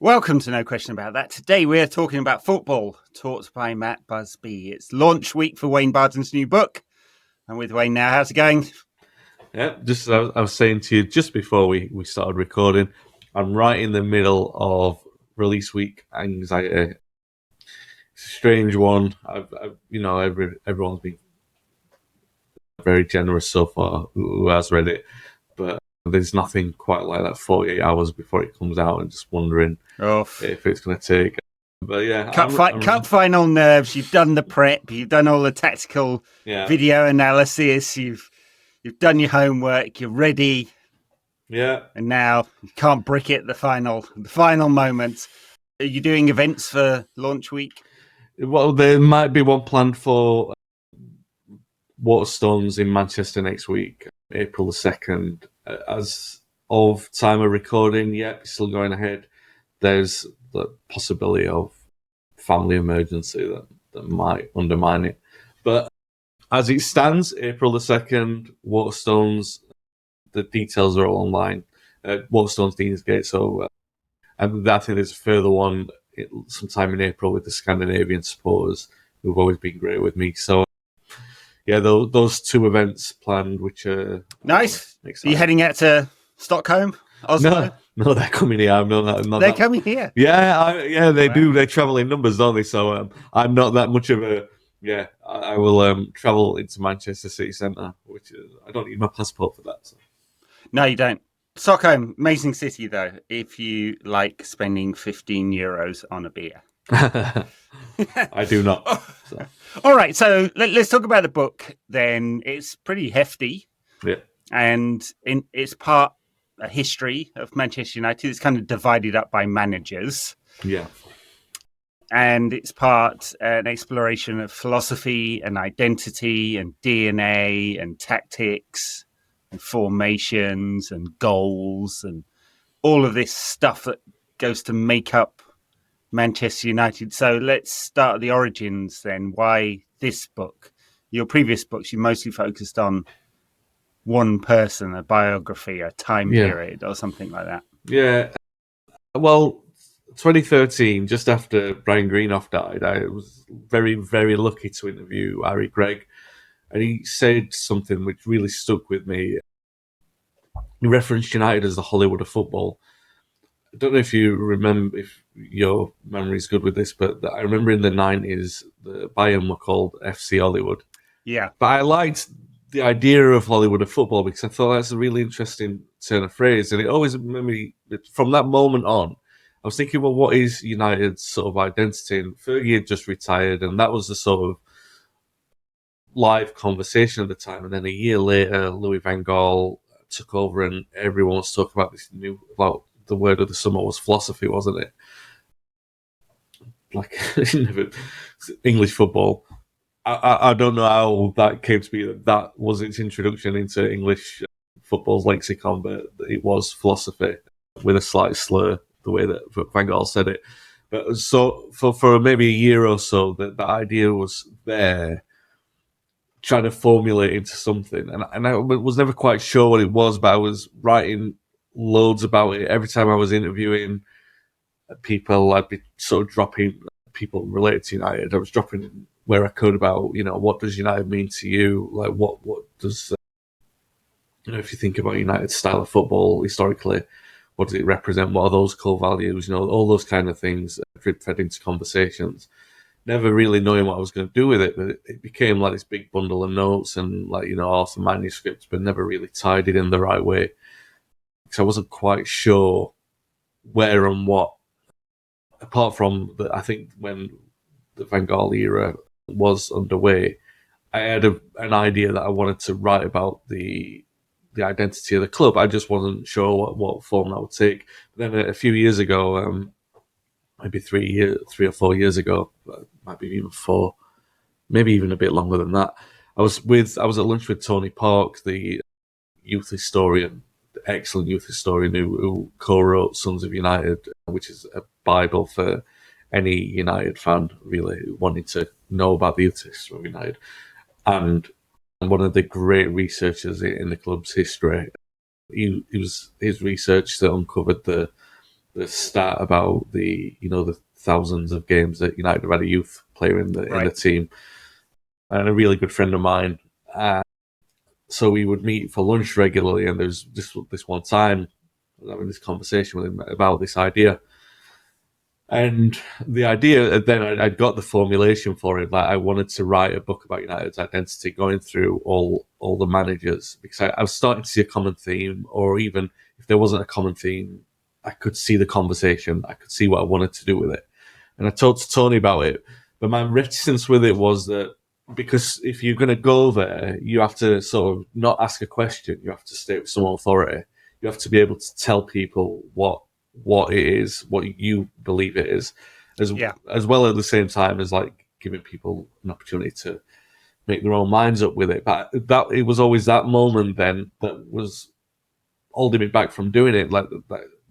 Welcome to No Question About That. Today we're talking about football, taught by Matt Busby. It's launch week for Wayne Barton's new book. I'm with Wayne now. How's it going? Yeah, just I was saying to you just before we started recording, I'm right in the middle of release week anxiety. It's a strange one. Everyone's been very generous so far who has read it, but there's nothing quite like that 48 hours before it comes out and just wondering if it's going to take. But yeah, Cup final nerves. You've done the prep. You've done all the tactical video analysis. You've done your homework. You're ready. Yeah, and now you can't brick it. The final moments. Are you doing events for launch week? Well, there might be one planned for Waterstones in Manchester next week, April the 2nd. As of time of recording, still going ahead. There's the possibility of family emergency that might undermine it. But as it stands, April the 2nd, Waterstones, the details are all online. Waterstones Deansgate, so and I think there's a further one sometime in April with the Scandinavian supporters who've always been great with me. So yeah, those two events planned, which are nice. Are you heading out to Stockholm? Oslo? No, they're coming here. They're coming here. Yeah, they do. They travel in numbers, don't they? So I'm not that much of a. Yeah, I will travel into Manchester City Centre, which I don't need my passport for that. So. No, you don't. Stockholm, amazing city though. If you like spending €15 on a beer. I do not. So. All right, so let's talk about the book then. It's pretty hefty. Yeah. And it's part a history of Manchester United. It's kind of divided up by managers. Yeah. And it's part an exploration of philosophy and identity and DNA and tactics and formations and goals and all of this stuff that goes to make up Manchester United. So let's start at the origins then. Why this book? Your previous books, you mostly focused on one person, a biography, a time period or something like that. Yeah. Well, 2013, just after Brian Greenough died, I was very, very lucky to interview Harry Gregg. And he said something which really stuck with me. He referenced United as the Hollywood of football. I don't know if you remember, if your memory is good with this, but I remember in the 90s, the Bayern were called FC Hollywood. Yeah. But I liked the idea of Hollywood of football because I thought that's a really interesting turn of phrase. And it always made me, from that moment on, I was thinking, well, what is United's sort of identity? And Fergie had just retired, and that was the sort of live conversation at the time. And then a year later, Louis van Gaal took over, and everyone was talking about this new, about the word of the summer was philosophy, wasn't it? Like English football. I don't know how that came to be. That was its introduction into English football's lexicon, but it was philosophy with a slight slur, the way that Van Gaal said it. But so for maybe a year or so, that idea was there, trying to formulate into something. And I was never quite sure what it was, but I was writing loads about it. Every time I was interviewing people, I'd be sort of dropping people related to United. I was dropping where I could about, what does United mean to you? Like, what does, if you think about United's style of football historically, what does it represent? What are those core values? All those kind of things fed into conversations. Never really knowing what I was going to do with it, but it became like this big bundle of notes and awesome manuscripts, but never really tied it in the right way. Because I wasn't quite sure where and what, apart from I think when the Van Gaal era was underway, I had an idea that I wanted to write about the identity of the club. I just wasn't sure what form that would take. But then a few years ago, maybe 3 or 4 years ago, might be even 4, maybe even a bit longer than that, I was at lunch with Tony Park, the youth historian, the excellent youth historian who co-wrote Sons of United, which is a Bible for any United fan really wanting to know about the youth history of United, and one of the great researchers in the club's history. It was his research that uncovered the stat about the thousands of games that United have had a youth player in the team, and a really good friend of mine. So we would meet for lunch regularly, and there's this one time I was having this conversation with him about this idea. And the idea, then I got the formulation for it. Like, I wanted to write a book about United's identity, going through all the managers, because I was starting to see a common theme, or even if there wasn't a common theme, I could see the conversation. I could see what I wanted to do with it. And I talked to Tony about it. But my reticence with it was that, because if you're going to go there, you have to sort of not ask a question. You have to stay with some authority. You have to be able to tell people what it is, what you believe it is, as well at the same time as like giving people an opportunity to make their own minds up with it. But that it was always that moment then that was holding me back from doing it. Like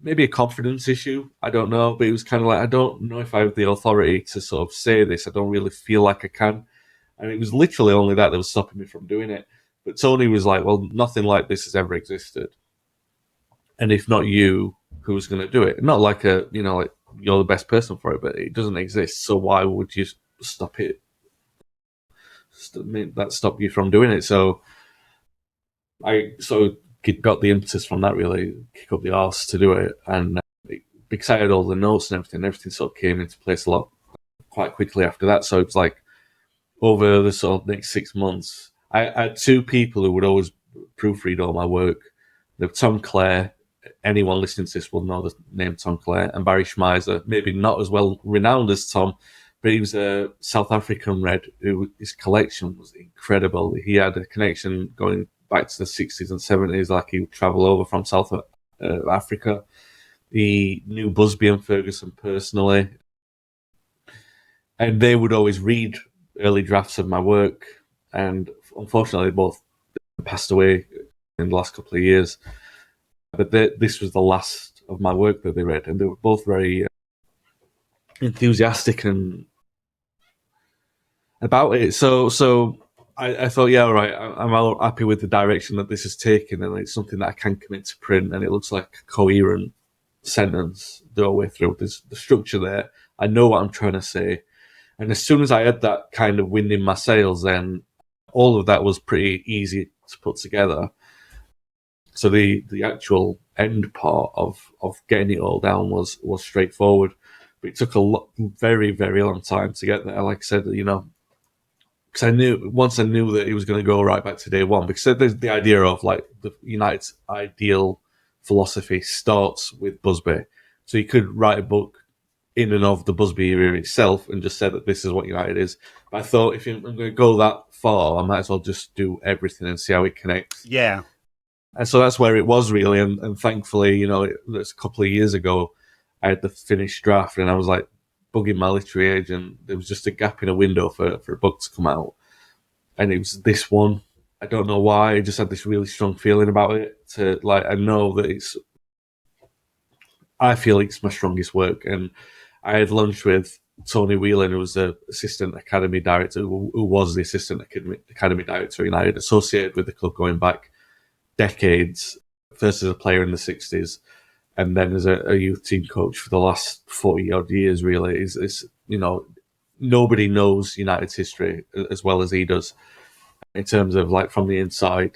maybe a confidence issue, I don't know. But it was kind of like, I don't know if I have the authority to sort of say this. I don't really feel like I can. And it was literally only that was stopping me from doing it. But Tony was like, well, nothing like this has ever existed. And if not you, who's going to do it? Not like like you're the best person for it, but it doesn't exist. So why would you stop it? That stop you from doing it. So I sort of got the impetus from that, really, kick up the arse to do it. And because I had all the notes and everything sort of came into place a lot quite quickly after that. So it was like, over the sort of next 6 months, I had two people who would always proofread all my work. There were Tom Clare. Anyone listening to this will know the name Tom Clare, and Barry Schmeiser. Maybe not as well renowned as Tom, but he was a South African Red who his collection was incredible. He had a connection going back to the 60s and 70s, like he would travel over from South Africa. He knew Busby and Ferguson personally, and they would always read early drafts of my work, and unfortunately both passed away in the last couple of years. But this was the last of my work that they read, and they were both very enthusiastic and about it. So I thought, yeah, all right, I'm all happy with the direction that this is taken, and it's something that I can commit to print, and it looks like a coherent sentence the whole way through. There's the structure there. I know what I'm trying to say. And as soon as I had that kind of wind in my sails, then all of that was pretty easy to put together. So the actual end part of getting it all down was straightforward. But it took very, very long time to get there. Like I said, because I knew that it was going to go right back to day one, because there's the idea of like the United's ideal philosophy starts with Busby. So you could write a book in and of the Busby era itself and just say that this is what United is. But I thought, if I'm going to go that far, I might as well just do everything and see how it connects. Yeah. And so that's where it was, really. And thankfully, it's a couple of years ago, I had the finished draft, and I was like bugging my literary agent. There was just a gap in a window for a book to come out. And it was this one. I don't know why. I just had this really strong feeling about it. I know that I feel it's my strongest work. And I had lunch with Tony Whelan, who was the assistant academy director, who was the assistant academy director, and I had associated with the club going back decades, first as a player in the 60s, and then as a youth team coach for the last 40 odd years, really. Nobody knows United's history as well as he does in terms of like from the inside.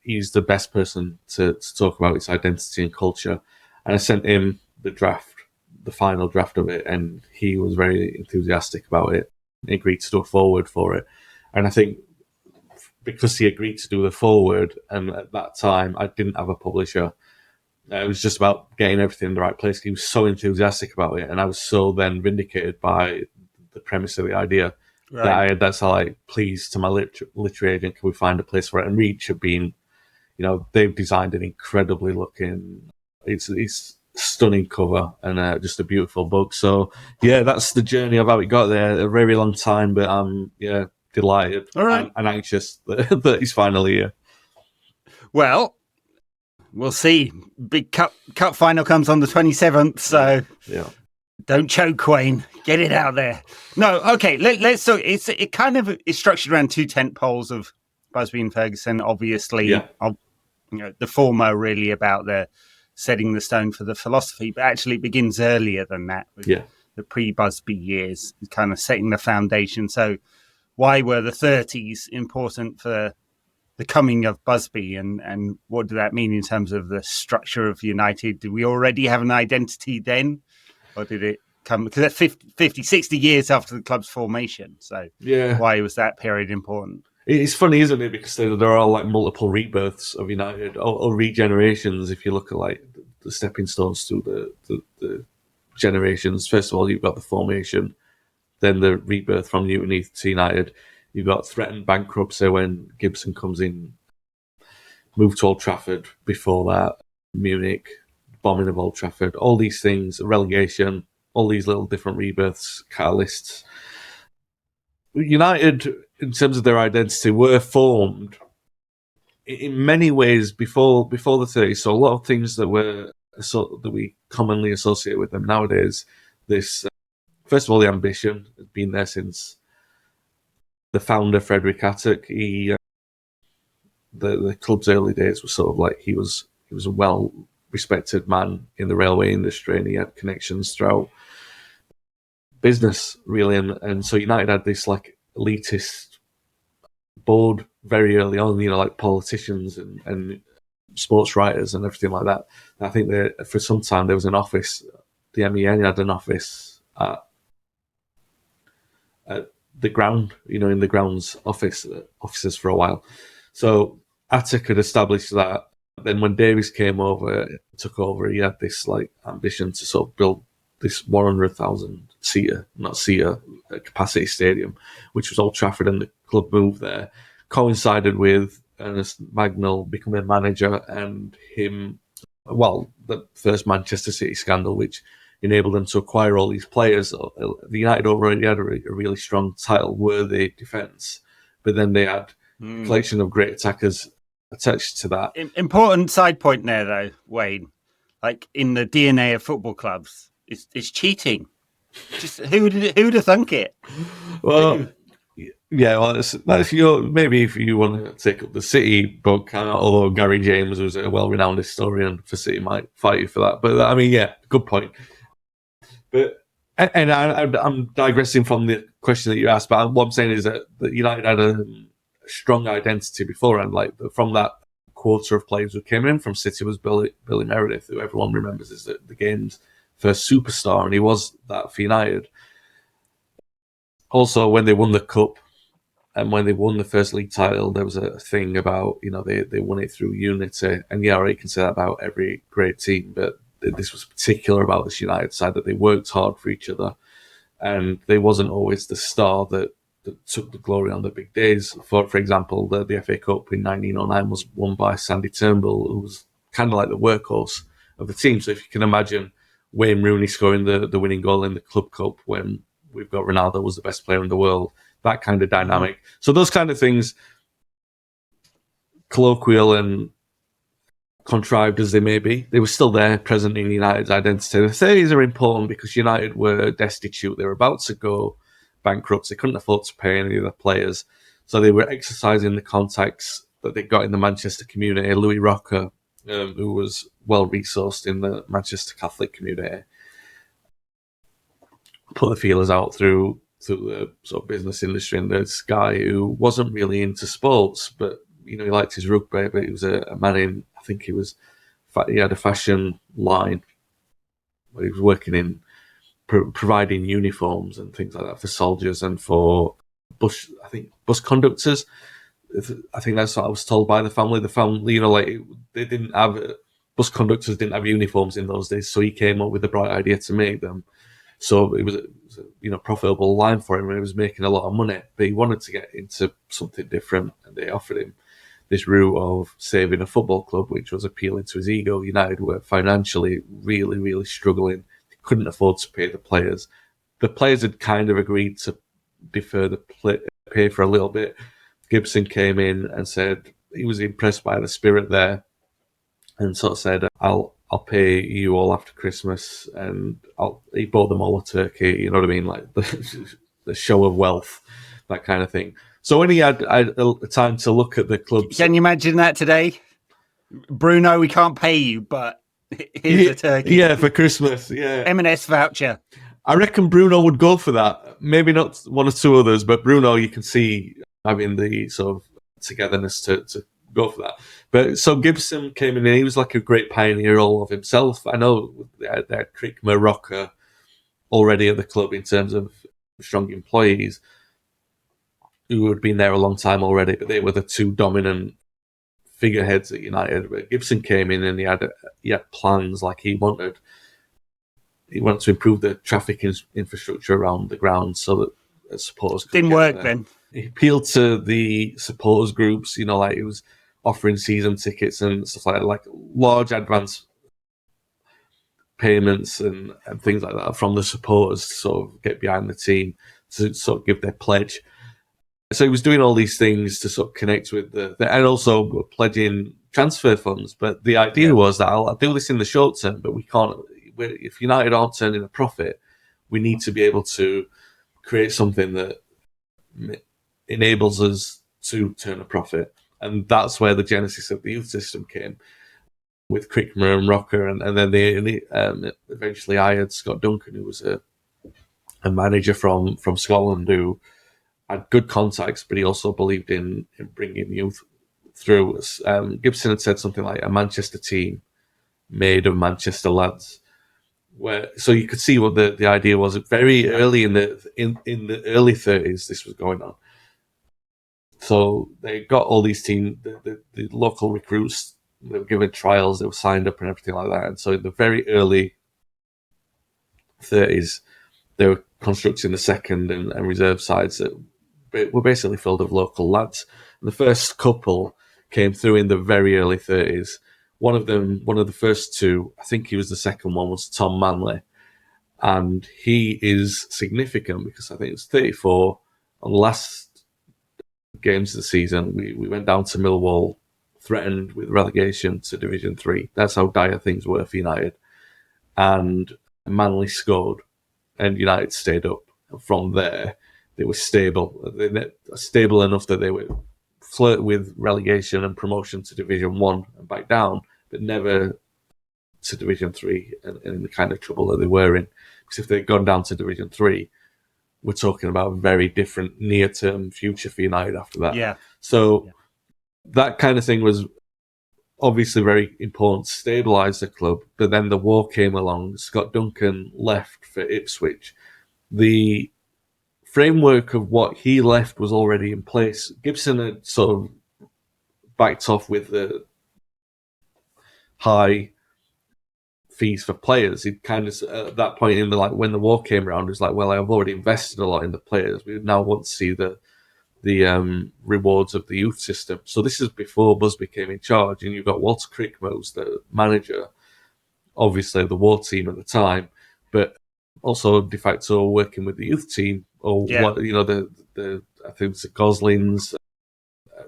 He's the best person to talk about its identity and culture. And I sent him the final draft of it, and he was very enthusiastic about it. He agreed to do a forward for it. And I think because he agreed to do the forward, and at that time I didn't have a publisher, it was just about getting everything in the right place. He was so enthusiastic about it, and I was so then vindicated by the premise of the idea that's how I pleased to my literary agent, can we find a place for it? And Reach have been, they've designed an incredibly looking, it's stunning cover and just a beautiful book. So yeah, that's the journey of how it got there. A very long time, but I'm delighted. All right. and anxious that he's finally here. Well, we'll see. Big cup final comes on the 27th, so yeah. Don't choke, Wayne. Get it out there. No, okay. Let's. So it's structured around two tent poles of Busby and Ferguson. Obviously, yeah. The former really about the setting the stone for the philosophy, but actually it begins earlier than that with the pre-Busby years, kind of setting the foundation. So why were the 30s important for the coming of Busby, and what did that mean in terms of the structure of United? Did we already have an identity then, or did it come, because that's 50, 60 years after the club's formation? So why was that period important? It's funny, isn't it? Because there are like multiple rebirths of United or regenerations. If you look at like the stepping stones to the generations, first of all, you've got the formation, then the rebirth from youth to United. You've got threatened bankruptcy when Gibson comes in, moved to Old Trafford before that, Munich, bombing of Old Trafford, all these things, relegation, all these little different rebirths, catalysts. United, in terms of their identity, were formed in many ways before the 30s. So a lot of things that we commonly associate with them nowadays. This, first of all, the ambition has been there since the founder, Frederick Attock. The club's early days were sort of like he was a well-respected man in the railway industry, and he had connections throughout business, really, and so United had this like elitist board very early on, like politicians and sports writers and everything like that. And I think that for some time there was an office, the MEN had an office at the ground, in the grounds offices for a while. So Attic had established that. Then when Davies took over, he had this like ambition to sort of build this 100,000 capacity stadium, which was Old Trafford, and the club moved there. Coincided with Ernest Magnell becoming manager and the first Manchester City scandal, which enabled them to acquire all these players. The United already had a really strong title-worthy defence, but then they had a collection of great attackers attached to that. Important side point there, though, Wayne. Like in the DNA of football clubs, it's cheating. Just who'd have thunk it? Well, yeah. Well, that's maybe if you want to take up the City book, although Gary James was a well-renowned historian for City, might fight you for that. But I mean, yeah, good point. But I'm digressing from the question that you asked. But what I'm saying is that United had a strong identity beforehand. Like from that quarter of players who came in from City was Billy Meredith, who everyone remembers is the game's first superstar, and he was that for United. Also, when they won the Cup and when they won the first league title, there was a thing about, they won it through unity. And yeah, you can say that about every great team, but this was particular about this United side, that they worked hard for each other. And they wasn't always the star that took the glory on the big days. For example, the FA Cup in 1909 was won by Sandy Turnbull, who was kind of like the workhorse of the team. So if you can imagine Wayne Rooney scoring the winning goal in the Club Cup when we've got Ronaldo was the best player in the world, that kind of dynamic. So those kind of things, colloquial and contrived as they may be, they were still there, present in United's identity. The 30s are important because United were destitute. They were about to go bankrupt. They couldn't afford to pay any of the players. So they were exercising the contacts that they got in the Manchester community. Louis Rocker, who was well-resourced in the Manchester Catholic community, put the feelers out through the sort of business industry. And this guy who wasn't really into sports, but he liked his rugby, but he was a man in, I think he had a fashion line where he was working in providing uniforms and things like that for soldiers and for bus conductors. I think that's what I was told by the family. The family, they didn't have, bus conductors didn't have uniforms in those days, so he came up with the bright idea to make them. So it was a profitable line for him, and he was making a lot of money. But he wanted to get into something different, and they offered him this route of saving a football club, which was appealing to his ego. United were financially really, really struggling. They couldn't afford to pay the players. The players had kind of agreed to defer the pay for a little bit. Gibson came in and said he was impressed by the spirit there, and sort of said, I'll pay you all after Christmas, and he bought them all a turkey, you know what I mean? Like the show of wealth, that kind of thing. So when he had time to look at the clubs... Can you imagine that today? Bruno, we can't pay you, but Here's a turkey. Yeah, for Christmas. Yeah. M&S voucher. I reckon Bruno would go for that. Maybe not one or two others, but Bruno, you can see having the sort of togetherness to go for that. But so Gibson came in and he was like a great pioneer all of himself. I know they had Crickmer, Rocker already at the club in terms of strong employees who had been there a long time already, but they were the two dominant figureheads at United. But Gibson came in and he had plans, like he wanted to improve the traffic infrastructure around the ground so that supporters didn't work then. He appealed to the supporters groups, like he was offering season tickets and stuff like large advance payments and things like that from the supporters to sort of get behind the team, to sort of give their pledge. So he was doing all these things to sort of connect with and also pledging transfer funds. But the idea was that I'll do this in the short term, but we can't. If United aren't turning a profit, we need to be able to create something that enables us to turn a profit. And that's where the genesis of the youth system came, with Crickmer and Rocker, and then they eventually hired Scott Duncan, who was a manager from Scotland who had good contacts, but he also believed in bringing youth through. Gibson had said something like a Manchester team made of Manchester lads. So you could see what the idea was. Very early in the early 30s, this was going on. So they got all these teams, the local recruits. They were given trials. They were signed up and everything like that. And so in the very early 30s, they were constructing the second and reserve sides that were basically filled with local lads. And the first couple came through in the very early 30s. One of the first two, I think he was the second one, was Tom Manley. And he is significant because I think it was 34 on the last games of the season. We went down to Millwall, threatened with relegation to Division 3. That's how dire things were for United. And Manley scored, and United stayed up. And from there, they were stable. They were stable enough that they would flirt with relegation and promotion to Division 1 and back down, but never to Division 3 and in the kind of trouble that they were in. Because if they'd gone down to Division 3, we're talking about a very different near-term future for United after that. Yeah. So that kind of thing was obviously very important to stabilise the club. But then the war came along. Scott Duncan left for Ipswich. The framework of what he left was already in place. Gibson had sort of backed off with the high fees for players. He kind of, at that point in when the war came around, it was like, well, I've already invested a lot in the players. We now want to see the rewards of the youth system. So this is before Busby came in charge, and you've got Walter Crickmer, who's the manager, obviously the war team at the time, but also de facto working with the youth team, or what, the I think it's the Goslings,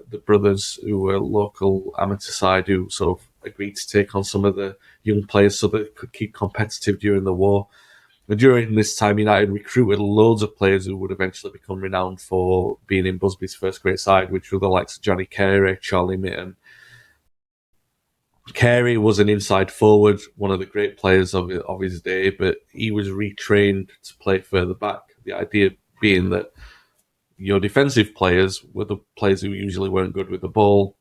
the brothers who were local amateur side, who sort of agreed to take on some of the young players so that they could keep competitive during the war. And during this time, United recruited loads of players who would eventually become renowned for being in Busby's first great side, which were the likes of Johnny Carey, Charlie Mitten. Carey was an inside forward, one of the great players of his day, but he was retrained to play further back. The idea being that your defensive players were the players who usually weren't good with the ball,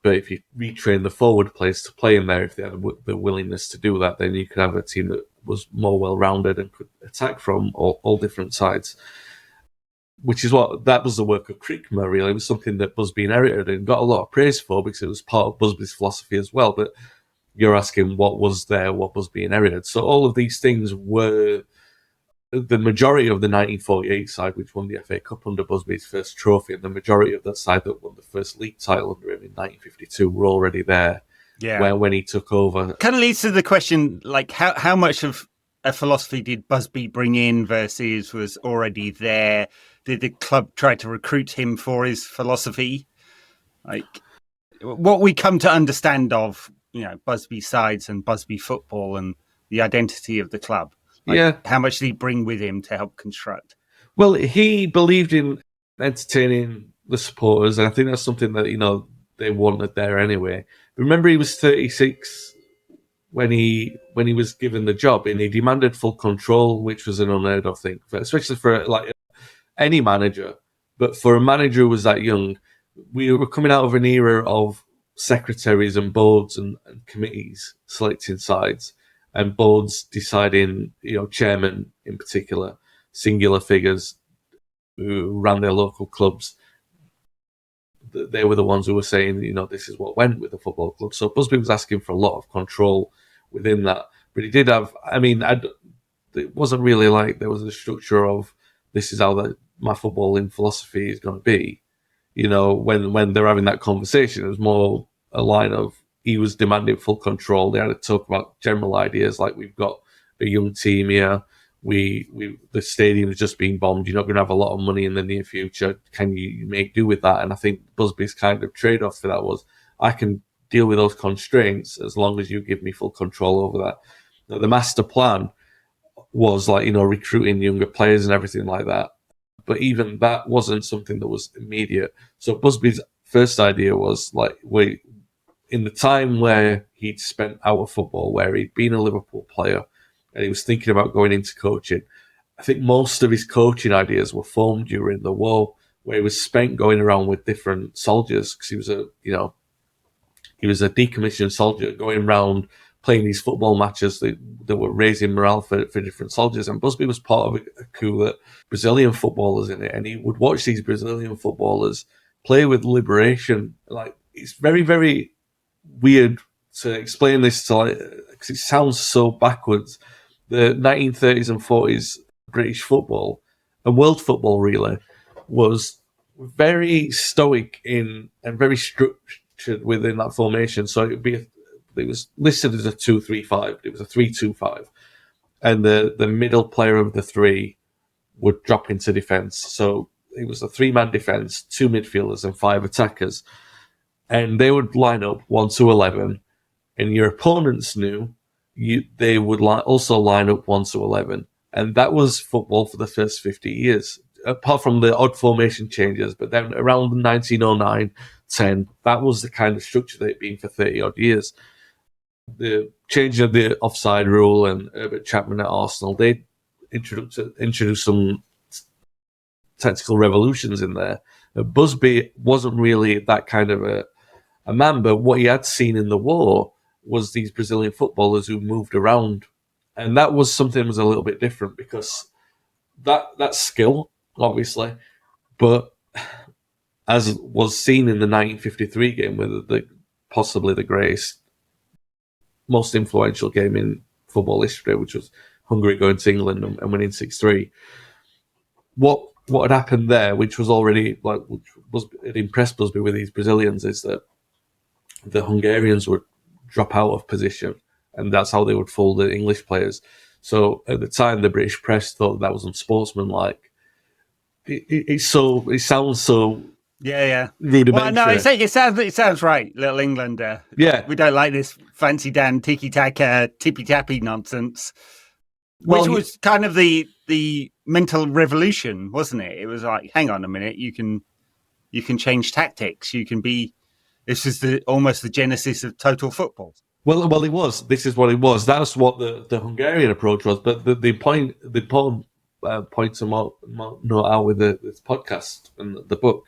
but if you retrain the forward players to play in there, if they had the willingness to do that, then you could have a team that was more well-rounded and could attack from all different sides. Which is that was the work of Crickmer, really. It was something that Busby inherited and got a lot of praise for because it was part of Busby's philosophy as well. But you're asking what was Busby inherited. So all of these things were the majority of the 1948 side, which won the FA Cup under Busby's first trophy, and the majority of that side that won the first league title under him in 1952 were already there. Yeah. When he took over. Kind of leads to the question, like, how much of a philosophy did Busby bring in versus was already there? Did the club try to recruit him for his philosophy? Like, what we come to understand of, Busby sides and Busby football and the identity of the club. Like, how much did he bring with him to help construct? Well, he believed in entertaining the supporters, and I think that's something that, they wanted there anyway. Remember, he was 36 when he was given the job, and he demanded full control, which was an unheard of thing, especially for like any manager. But for a manager who was that young, we were coming out of an era of secretaries and boards and committees selecting sides, and boards deciding, chairman in particular, singular figures who ran their local clubs. They were the ones who were saying, this is what went with the football club. So Busby was asking for a lot of control within that. But he did have, it wasn't really like there was a structure of this is how my footballing philosophy is going to be. When they're having that conversation, it was more a line of he was demanding full control. They had to talk about general ideas like we've got a young team here. The stadium is just being bombed. You're not going to have a lot of money in the near future. Can you make do with that? And I think Busby's kind of trade-off for that was, I can deal with those constraints as long as you give me full control over that. Now, the master plan was like, recruiting younger players and everything like that. But even that wasn't something that was immediate. So Busby's first idea was like, in the time where he'd spent out of football, where he'd been a Liverpool player, and he was thinking about going into coaching, I think most of his coaching ideas were formed during the war, where he was spent going around with different soldiers, because he was a decommissioned soldier going around playing these football matches that were raising morale for different soldiers. And Busby was part of a coup that Brazilian footballers in it, and he would watch these Brazilian footballers play with liberation. Like, it's very, very weird to explain this to, because it sounds so backwards. The 1930s and 40s British football and world football really was very stoic and very structured within that formation. So it was listed as a 2-3-5. It was a 3-2-5, and the middle player of the three would drop into defence. So it was a 3-man defence, 2 midfielders and 5 attackers, and they would line up 1-11, and your opponents knew they would also line up 1-11, and that was football for the first 50 years, apart from the odd formation changes. But then around 1909-10, that was the kind of structure that it'd been for 30 odd years. The changing of the offside rule and Herbert Chapman at Arsenal, they introduced some tactical revolutions in there. Busby wasn't really that kind of a man, but what he had seen in the war was these Brazilian footballers who moved around, and that was something that was a little bit different, because that's skill, obviously, but as was seen in the 1953 game, with possibly the greatest, most influential game in football history, which was Hungary going to England and winning 6-3. What had happened there, which was already it impressed Busby with these Brazilians, is that the Hungarians would drop out of position, and that's how they would fool the English players. So at the time, the British press thought that was unsportsmanlike. It sounds so rudimentary. Well, no, it sounds right. Little England. We don't like this fancy Dan tiki taka tippy tappy nonsense. Which was kind of the mental revolution, wasn't it? It was like, hang on a minute, you can change tactics. You can be. This is almost the genesis of total football. Well, it was. This is what it was. That's what the Hungarian approach was. But the important point to note out with this podcast and the book,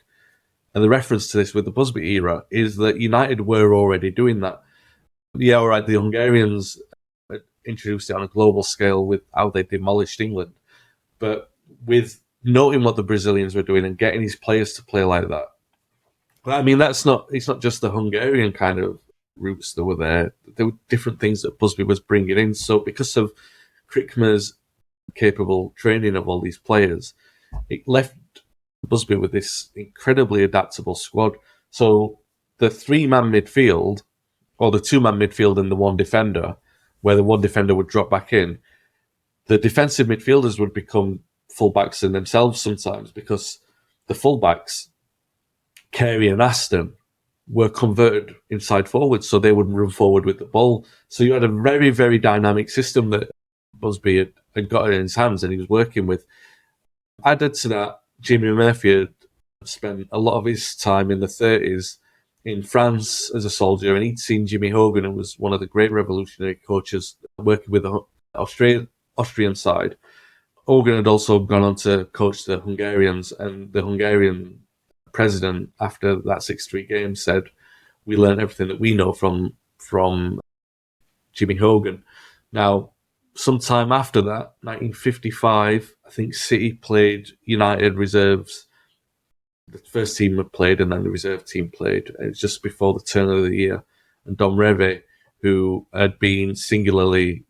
and the reference to this with the Busby era, is that United were already doing that. Yeah, all right, the Hungarians introduced it on a global scale with how they demolished England. But with noting what the Brazilians were doing and getting his players to play like that, I mean, it's not just the Hungarian kind of roots that were there. There were different things that Busby was bringing in. So because of Krickmer's capable training of all these players, it left Busby with this incredibly adaptable squad. So the 3-man midfield, or the 2-man midfield and the 1 defender, where the 1 defender would drop back in, the defensive midfielders would become fullbacks in themselves sometimes, because the fullbacks, Carey and Aston, were converted inside forwards, so they would run forward with the ball. So you had a very, very dynamic system that Busby had got in his hands and he was working with. Added to that, Jimmy Murphy had spent a lot of his time in the 30s in France as a soldier, and he'd seen Jimmy Hogan, who was one of the great revolutionary coaches, working with the Austrian side. Hogan had also gone on to coach the Hungarians, and the Hungarian president, after that 6-3 game, said, "We learned everything that we know from Jimmy Hogan." Now, sometime after that, 1955, I think City played United reserves. The first team had played, and then the reserve team played. It was just before the turn of the year, and Don Revie, who had been singularly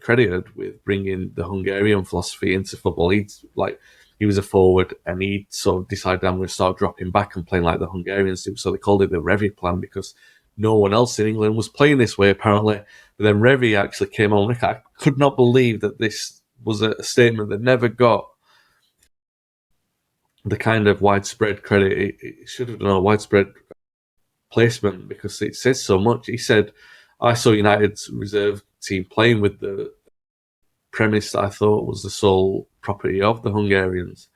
credited with bringing the Hungarian philosophy into football, he was a forward, and he sort of decided, I'm going to start dropping back and playing like the Hungarians do. So they called it the Revie plan, because no one else in England was playing this way, apparently. But then Revie actually came on. I could not believe that this was a statement that never got the kind of widespread credit it should have done, a widespread placement, because it says so much. He said, I saw United's reserve team playing with the premise that I thought was the sole property of the Hungarians.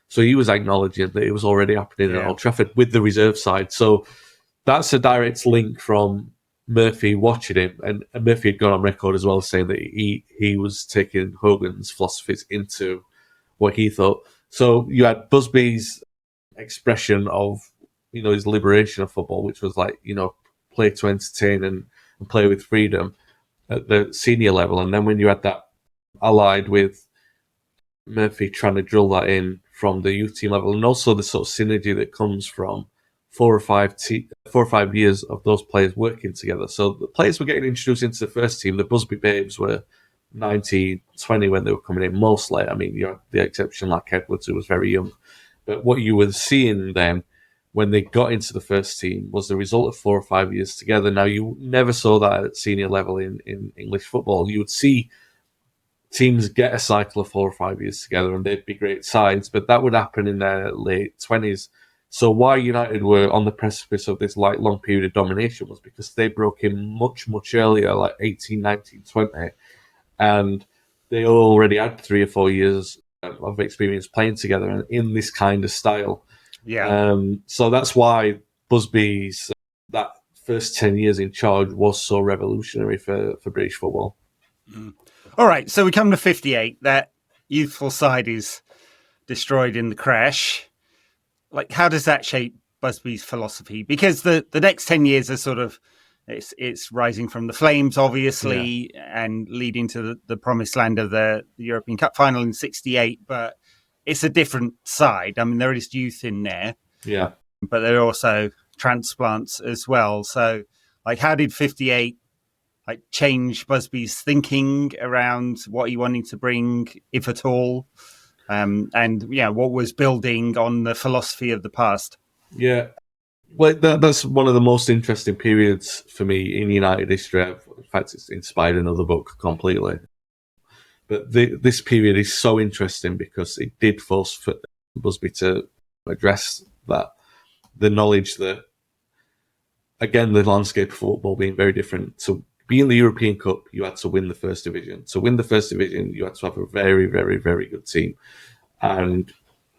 So he was acknowledging that it was already happening at Old Trafford with the reserve side. So that's a direct link from Murphy watching him. And Murphy had gone on record as well, saying that he was taking Hogan's philosophies into what he thought. So you had Busby's expression of, his liberation of football, which was like, play to entertain and play with freedom at the senior level. And then when you had that allied with Murphy trying to drill that in from the youth team level, and also the sort of synergy that comes from 4 or 5 years of those players working together. So the players were getting introduced into the first team. The Busby Babes were 19, 20 when they were coming in, mostly. I mean, you have the exception like Edwards, who was very young. But what you were seeing then when they got into the first team was the result of 4 or 5 years together. Now, you never saw that at senior level in English football. You would see teams get a cycle of 4 or 5 years together and they'd be great sides, but that would happen in their late 20s. So why United were on the precipice of this long period of domination was because they broke in much, much earlier, like 18, 19, 20, and they already had 3 or 4 years of experience playing together in this kind of style. Yeah. So that's why Busby's that first 10 years in charge was so revolutionary for British football. Mm. All right, so we come to 58. That youthful side is destroyed in the crash. Like, how does that shape Busby's philosophy? Because the next 10 years are sort of, it's rising from the flames, obviously, and leading to the promised land of the European Cup final in 68. But it's a different side. I mean, there is youth in there. Yeah. But there are also transplants as well. So, like, how did 58 change Busby's thinking around what he wanted to bring, if at all? And what was building on the philosophy of the past? Yeah. Well, that's one of the most interesting periods for me in United history. In fact, it's inspired another book completely. But this period is so interesting because it did force Busby to address that. The knowledge that, again, the landscape of football being very different. To be in the European Cup, you had to win the first division. To win the first division, you had to have a very, very, very good team. And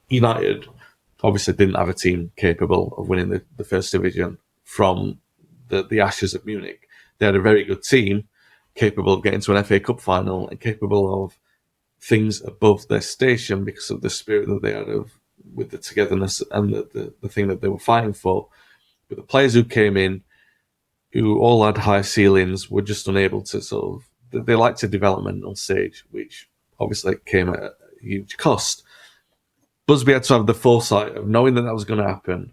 United obviously didn't have a team capable of winning the first division from the ashes of Munich. They had a very good team capable of getting to an FA Cup final and capable of things above their station because of the spirit that they had with the togetherness and the thing that they were fighting for. But the players who came in, who all had high ceilings, were just unable to sort of... They lacked a developmental stage, which obviously came at a huge cost. Busby had to have the foresight of knowing that was going to happen,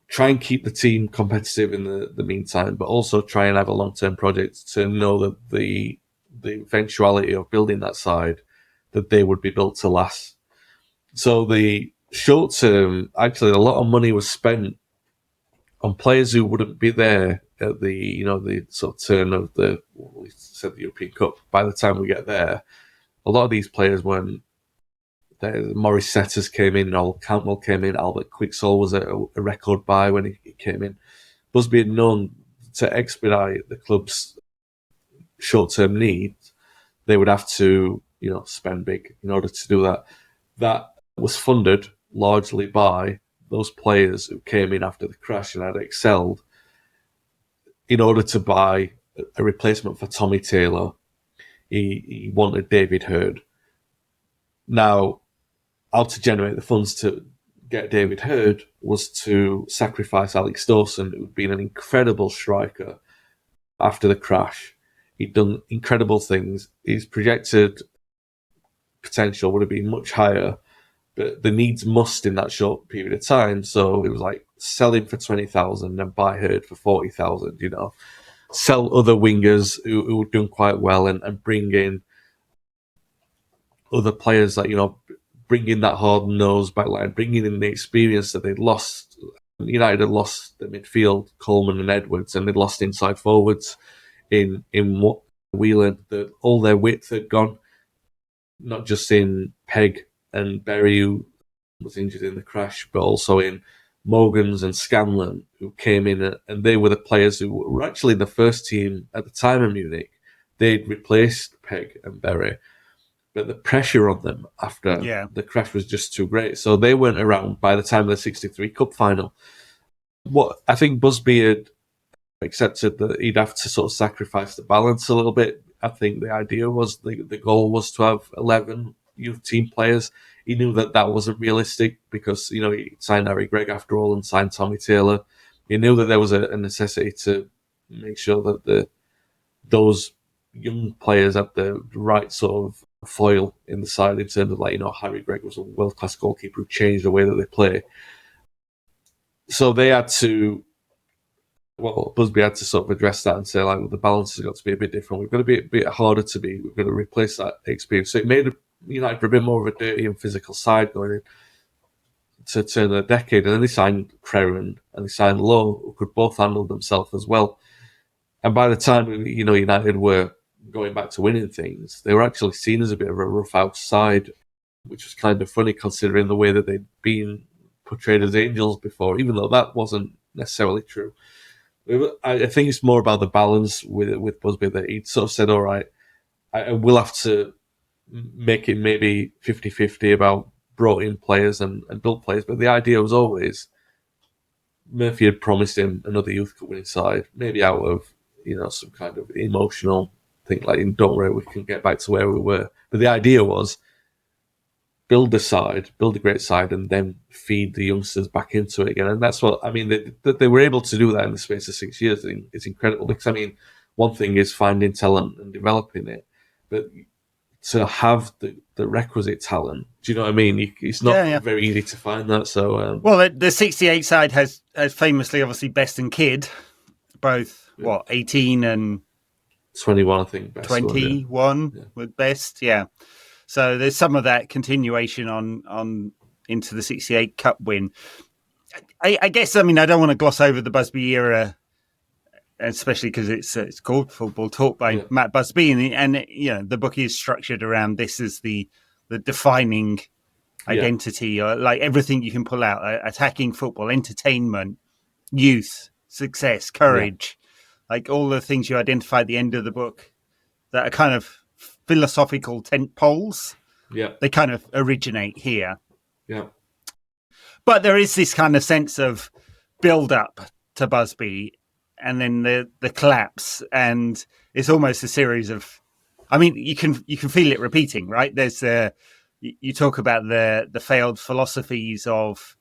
try and keep the team competitive in the meantime, but also try and have a long-term project to know that the eventuality of building that side, that they would be built to last. So the short term, actually, a lot of money was spent on players who wouldn't be there at the sort of turn of the European Cup. By the time we get there, a lot of these players weren't. Maurice Setters came in, Noel Cantwell came in, Albert Quicksall was a record buy when he came in. Busby had known to expedite the club's short-term needs, they would have to, spend big in order to do that. That was funded largely by those players who came in after the crash and had excelled, in order to buy a replacement for Tommy Taylor, he wanted David Hurd. Now, how to generate the funds to get David Hurd was to sacrifice Alex Dawson, who'd been an incredible striker after the crash. He'd done incredible things. His projected potential would have been much higher, but the needs must in that short period of time. So it was like sell him for 20,000 and buy Hurd for 40,000, you know. Sell other wingers who were doing quite well and bring in other players that, you know, bring in that hard-nosed backline, bringing in the experience that they'd lost. United had lost the midfield, Coleman and Edwards, and they'd lost inside forwards in Whelan. All their width had gone, not just in Pegg and Berry, who was injured in the crash, but also in Morgans and Scanlon, who came in, and they were the players who were actually the first team at the time of Munich. They'd replaced Pegg and Berry, but the pressure on them after the crash was just too great. So they weren't around by the time of the 63 Cup final. What I think Busby had accepted that he'd have to sort of sacrifice the balance a little bit. I think the idea was the goal was to have 11 youth team players. He knew that wasn't realistic because, you know, he signed Harry Gregg after all and signed Tommy Taylor. He knew that there was a necessity to make sure that those young players had the right sort of foil in the side in terms of, like, you know, Harry Gregg was a world-class goalkeeper who changed the way that they play. So they had to, Busby had to sort of address that and say, like, well, the balance has got to be a bit different. We've got to be a bit harder to be. We've got to replace that experience. So it made United a bit more of a dirty and physical side going in to turn the decade. And then they signed Creran and they signed Lowe, who could both handle themselves as well. And by the time, you know, United were going back to winning things, they were actually seen as a bit of a rough house side, which was kind of funny considering the way that they'd been portrayed as angels before, even though that wasn't necessarily true. I think it's more about the balance with Busby, that he'd sort of said, all right, I will have to make it maybe 50-50 about brought in players and built players, but the idea was always Murphy had promised him another Youth Cup winning side, maybe out of, you know, some kind of emotional thing, like, don't worry, we can get back to where we were. But the idea was build a great side, and then feed the youngsters back into it again. And that's what, I mean, they were able to do that in the space of 6 years. It's incredible because, I mean, one thing is finding talent and developing it, but to have the requisite talent, do you know what I mean? It's not very easy to find that. So, well, the 68 side has famously, obviously, Best and Kidd, both 18 and 21, I think. Best 21 with Best, So there's some of that continuation on into the 68 Cup win. I guess, I mean, I don't want to gloss over the Busby era, especially because it's called Football Talk by Matt Busby, and you know, the book is structured around this as the defining identity, or like everything you can pull out: attacking football, entertainment, youth, success, courage, like all the things you identify at the end of the book that are kind of philosophical tent poles. They kind of originate here. But there is this kind of sense of build up to Busby, and then the collapse, and it's almost a series of, I mean, you can feel it repeating, right? There's you talk about the failed philosophies of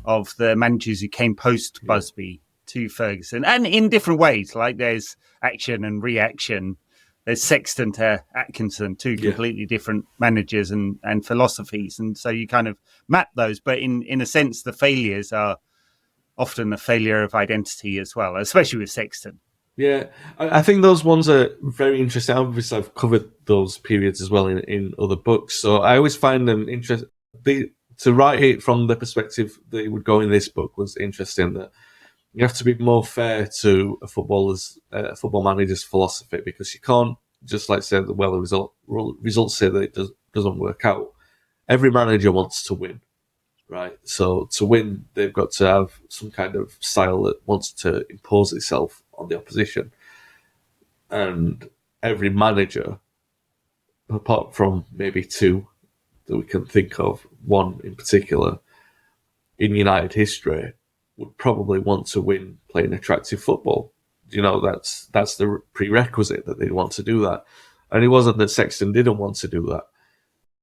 the managers who came post Busby to Ferguson, and in different ways. Like there's action and reaction. There's Sexton to Atkinson, two completely different managers and philosophies, and so you kind of map those. But in a sense, the failures are often a failure of identity as well, especially with Sexton. Yeah, I think those ones are very interesting. Obviously, I've covered those periods as well in other books, so I always find them interesting. To write it from the perspective that it would go in this book was interesting. That you have to be more fair to a football manager's philosophy, because you can't just like say that, well, the results say that it doesn't work out. Every manager wants to win, right? So to win, they've got to have some kind of style that wants to impose itself on the opposition. And every manager, apart from maybe two that we can think of, one in particular, in United history would probably want to win playing attractive football. You know, that's the prerequisite, that they'd want to do that. And it wasn't that Sexton didn't want to do that.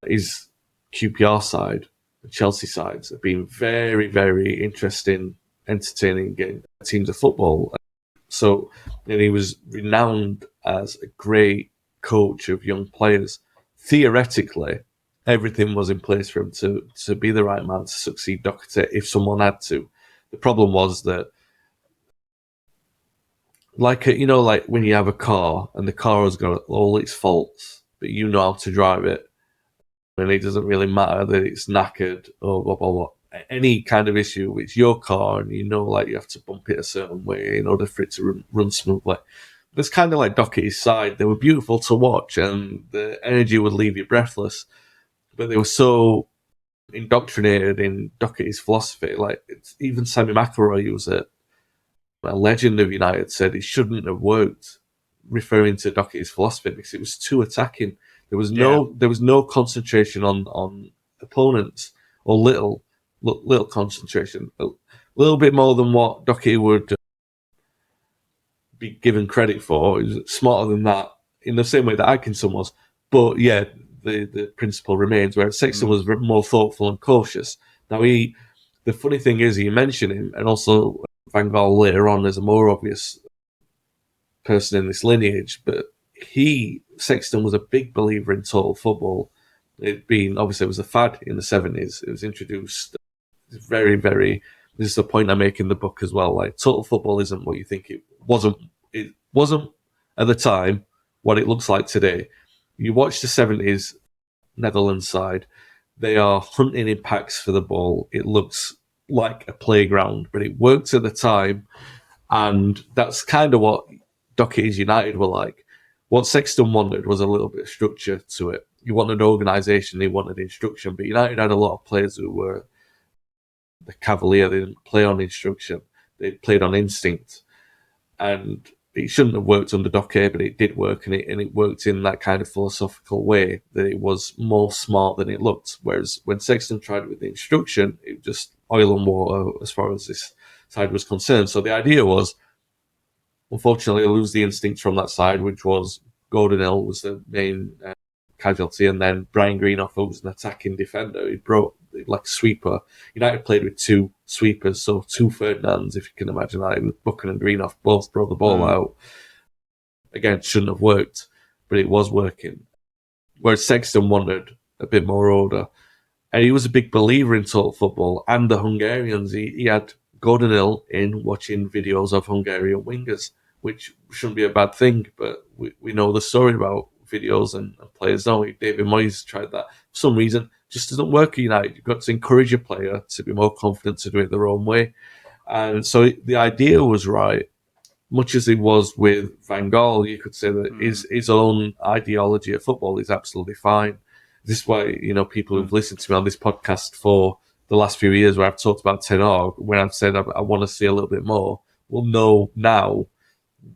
His QPR side, the Chelsea sides, have been very, very interesting, entertaining teams of football. So, and he was renowned as a great coach of young players. Theoretically, everything was in place for him to be the right man to succeed Docherty if someone had to. The problem was that, like when you have a car and the car has got all its faults, but you know how to drive it, and it doesn't really matter that it's knackered or blah, blah, blah. Any kind of issue, it's your car, and you know, like, you have to bump it a certain way in order for it to run smoothly. It's kind of like Docherty's side. They were beautiful to watch, and the energy would leave you breathless, but they were so indoctrinated in Docherty's philosophy. Like, even Sammy McIlroy, who was a legend of United, said it shouldn't have worked, referring to Docherty's philosophy, because it was too attacking. There was no concentration on opponents, or little concentration, a little bit more than what Docherty would be given credit for. He was smarter than that, in the same way that Atkinson was. But yeah, the principle remains, where Sexton was more thoughtful and cautious. Now, the funny thing is, you mention him, and also Van Gaal later on as a more obvious person in this lineage, but Sexton was a big believer in total football. It was a fad in the 70s. It was introduced very, very, this is the point I make in the book as well, like, total football isn't what you think it wasn't. It wasn't at the time what it looks like today. You watch the 70s Netherlands side, they are hunting in packs for the ball. It looks like a playground, but it worked at the time, and that's kind of what Docherty's United were like. What Sexton wanted was a little bit of structure to it. He wanted organisation, he wanted instruction, but United had a lot of players who were the cavalier. They didn't play on instruction, they played on instinct, and it shouldn't have worked under Docherty, but it did work, and it worked in that kind of philosophical way that it was more smart than it looked. Whereas when Sexton tried with the instruction, it was just oil and water as far as this side was concerned. So the idea was, unfortunately, lose the instinct from that side, which was Gordon Hill was the main casualty, and then Brian Greenough, who was an attacking defender. He brought, like, a sweeper. United played with two sweepers, so two Ferdinands, if you can imagine that. Buchan and Greenough both brought the ball out. Again, shouldn't have worked, but it was working. Whereas Sexton wanted a bit more order. And he was a big believer in total football and the Hungarians. He had Gordon Hill in watching videos of Hungarian wingers, which shouldn't be a bad thing, but we know the story about videos and players, don't we? David Moyes tried that. For some reason, just doesn't work at United. You've got to encourage your player to be more confident to do it their own way. And so the idea was right, much as it was with Van Gaal. You could say that his own ideology of football is absolutely fine. This is why, people who've listened to me on this podcast for the last few years, where I've talked about Tenor, when I've said I want to see a little bit more, will know now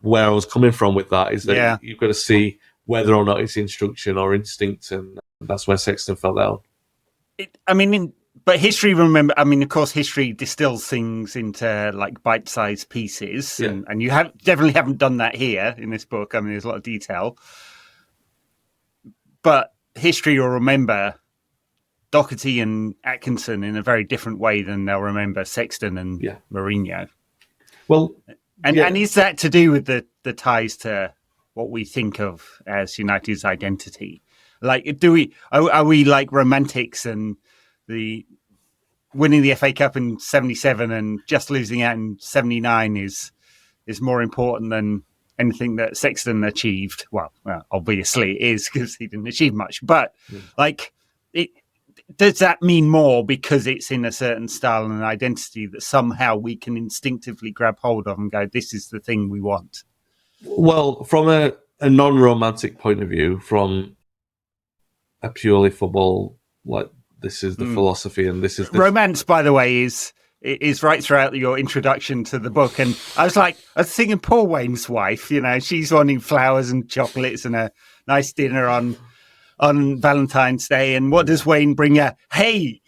where I was coming from with that, is that you've got to see whether or not it's instruction or instinct, and that's where Sexton fell down. But history, of course, history distills things into, like, bite-sized pieces, and you definitely haven't done that here in this book. There's a lot of detail. But history will remember Docherty and Atkinson in a very different way than they'll remember Sexton and Mourinho. Well, and is that to do with the ties to what we think of as United's identity? Like, are we like romantics, and the winning the FA Cup in 77 and just losing out in 79 is more important than anything that Sexton achieved? Well, obviously it is, because he didn't achieve much. But does that mean more because it's in a certain style and an identity that somehow we can instinctively grab hold of and go, this is the thing we want? Well, from a non-romantic point of view, from a purely football, like, this is the philosophy, and this is the romance, by the way, is right throughout your introduction to the book. And I was thinking Paul Wayne's wife, she's wanting flowers and chocolates and a nice dinner on Valentine's Day. And what does Wayne bring her? Hey,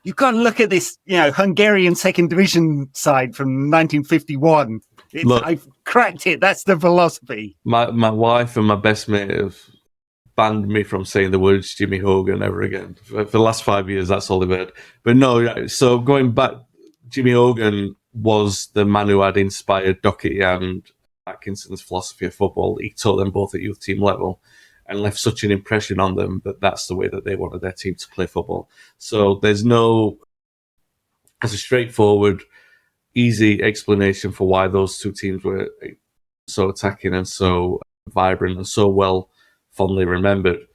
you've got to look at this, Hungarian second division side from 1951. Look, I've cracked it. That's the philosophy. My wife and my best mate have banned me from saying the words Jimmy Hogan ever again. For the last 5 years, that's all they've heard. But no, so going back, Jimmy Hogan was the man who had inspired Docherty and Atkinson's philosophy of football. He taught them both at youth team level and left such an impression on them that that's the way that they wanted their team to play football. So there's a straightforward, easy explanation for why those two teams were so attacking and so vibrant and so well fondly remembered.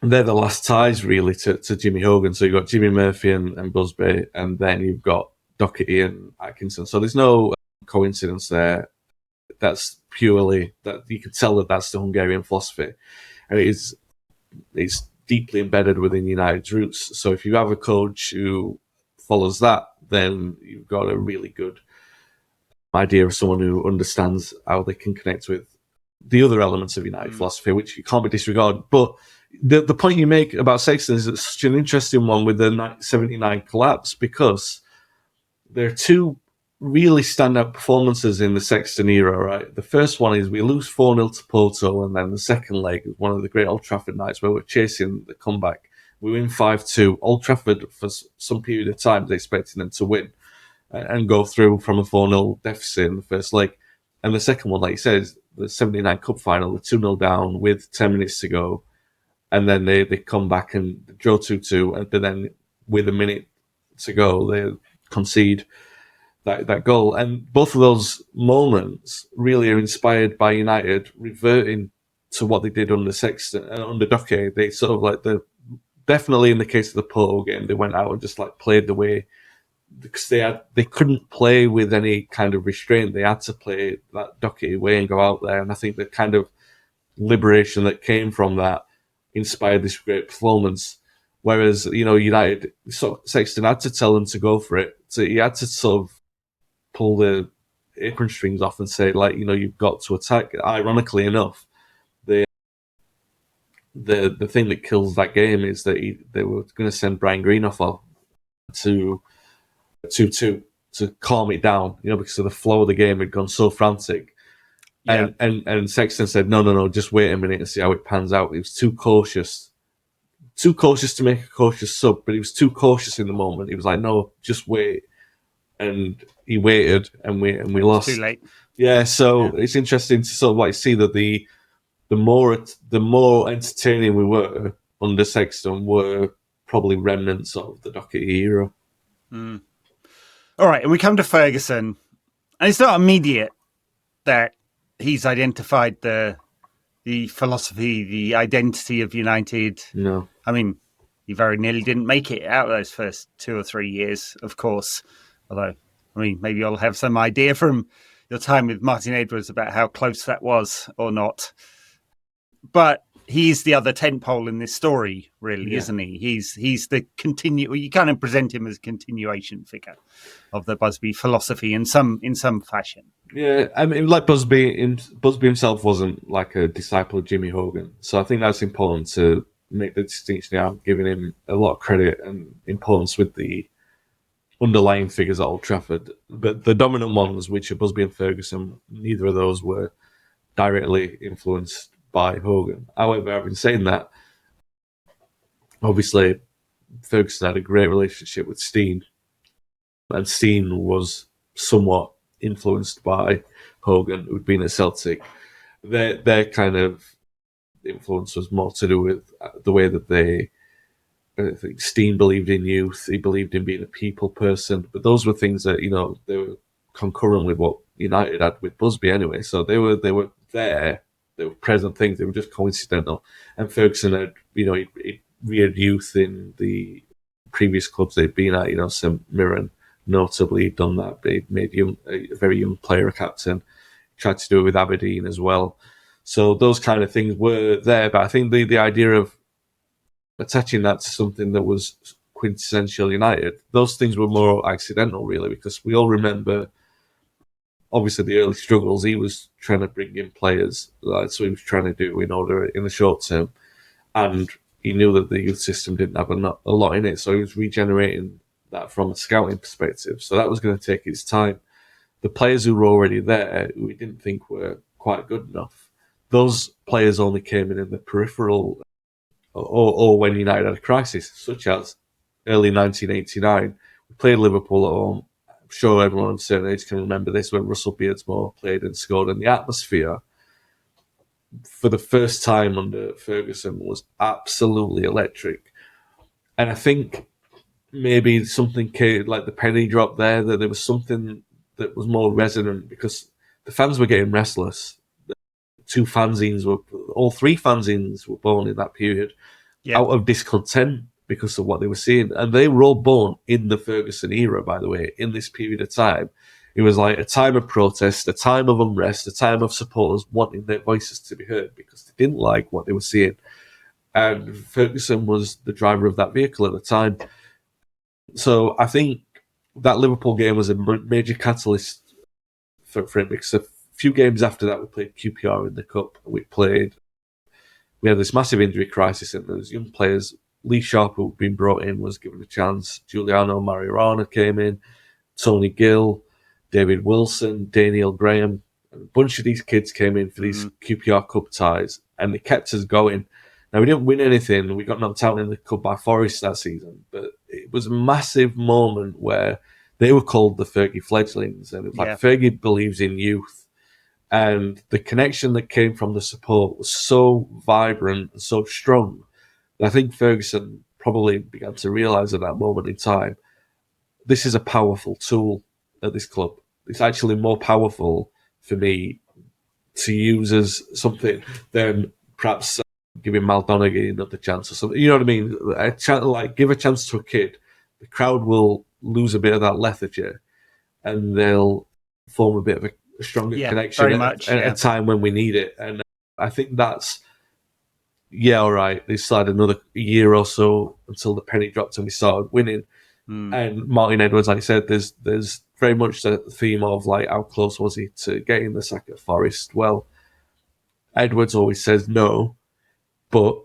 They're the last ties really to Jimmy Hogan. So you've got Jimmy Murphy and Busby, and then you've got Docherty and Atkinson. So there's no coincidence there. That's purely that you can tell that that's the Hungarian philosophy, and it's deeply embedded within United's roots. So if you have a coach who follows that, then you've got a really good idea of someone who understands how they can connect with the other elements of United philosophy, which you can't be disregarded. But the point you make about Sexton is it's such an interesting one with the 79 collapse, because there are two really standout performances in the Sexton era, right? The first one is we lose 4-0 to Porto, and then the second leg is one of the great Old Trafford nights where we're chasing the comeback. We win 5-2. Old Trafford, for some period of time, they're expecting them to win and go through from a 4-0 deficit in the first leg. And the second one, like you said, is the 79 Cup final, they're 2-0 down with 10 minutes to go. And then they come back and draw 2-2. But then with a minute to go, they concede that goal. And both of those moments really are inspired by United reverting to what they did under Sexton and under Docherty. They sort of like definitely in the case of the Porto game, they went out and just like played the way, because they couldn't play with any kind of restraint. They had to play that Docherty way and go out there. And I think the kind of liberation that came from that inspired this great performance. Whereas, United, Sexton had to tell them to go for it. So he had to sort of pull the apron strings off and say, like, you've got to attack. Ironically enough, the thing that kills that game is that they were going to send Brian Green off to 2-2 to calm it down, because of the flow of the game had gone so frantic. Yeah. And Sexton said, no, just wait a minute and see how it pans out. He was too cautious to make a cautious sub, but he was too cautious in the moment. He was like, no, just wait. And he waited, and we lost. Too late. Yeah, so It's interesting to sort of like see that the more entertaining we were under Sexton were probably remnants of the Docherty era. Mm. All right, and we come to Ferguson, and it's not immediate that he's identified the philosophy, the identity of United. No. I mean, he very nearly didn't make it out of those first 2 or 3 years, of course. Although, I mean, maybe you'll have some idea from your time with Martin Edwards about how close that was or not. But he's the other tentpole in this story, really, isn't he? He's the you kind of present him as a continuation figure of the Busby philosophy in some fashion. Yeah, I mean, like Busby himself wasn't like a disciple of Jimmy Hogan, so I think that's important to make the distinction. I'm giving him a lot of credit and importance with the underlying figures at Old Trafford, but the dominant ones, which are Busby and Ferguson, neither of those were directly influenced by Hogan. However, having said that, obviously Ferguson had a great relationship with Steen, and Steen was somewhat influenced by Hogan, who'd been at Celtic. Their kind of influence was more to do with the way that I think Steen believed in youth. He believed in being a people person, but those were things that they were concurrent with what United had with Busby anyway. So they were there. They were present things. They were just coincidental. And Ferguson had he reared youth in the previous clubs they'd been at. St Mirren notably he'd done that. But he'd made a very young player a captain. He tried to do it with Aberdeen as well. So those kind of things were there. But I think the idea of attaching that to something that was quintessential United, those things were more accidental, really, because we all remember, obviously, the early struggles. He was trying to bring in players. That's what he was trying to do in the short term. And he knew that the youth system didn't have a lot in it, so he was regenerating that from a scouting perspective. So that was going to take its time. The players who were already there, who we didn't think were quite good enough, those players only came in the peripheral, or when United had a crisis, such as early 1989. We played Liverpool at home. I'm sure everyone of a certain age can remember this, when Russell Beardsmore played and scored, and the atmosphere for the first time under Ferguson was absolutely electric. And I think maybe something came, like the penny dropped there, that there was something that was more resonant, because the fans were getting restless. All three fanzines were born in that period out of discontent because of what they were seeing. And they were all born in the Ferguson era, by the way, in this period of time. It was like a time of protest, a time of unrest, a time of supporters wanting their voices to be heard because they didn't like what they were seeing. And Ferguson was the driver of that vehicle at the time. So I think that Liverpool game was a major catalyst for him, because a few games after that we played QPR in the Cup. We had this massive injury crisis, and there was young players. Lee Sharp, who had been brought in, was given a chance. Giuliano Mariorana came in, Tony Gill, David Wilson, Daniel Graham. A bunch of these kids came in for these QPR Cup ties, and they kept us going. Now, we didn't win anything. We got knocked out in the Cup by Forest that season, but it was a massive moment where they were called the Fergie Fledglings, and it was like Fergie believes in youth. And the connection that came from the support was so vibrant and so strong that I think Ferguson probably began to realise at that moment in time, this is a powerful tool at this club. It's actually more powerful for me to use as something than perhaps giving Maldonaghy another chance or something. You know what I mean? Give a chance to a kid. The crowd will lose a bit of that lethargy, and they'll form a bit of a stronger connection at a time when we need it. And I think that's, all right, they started another year or so until the penny dropped and we started winning. And Martin Edwards, like I said, there's very much the theme of like, how close was he to getting the sack at Forest? Well, Edwards always says no, but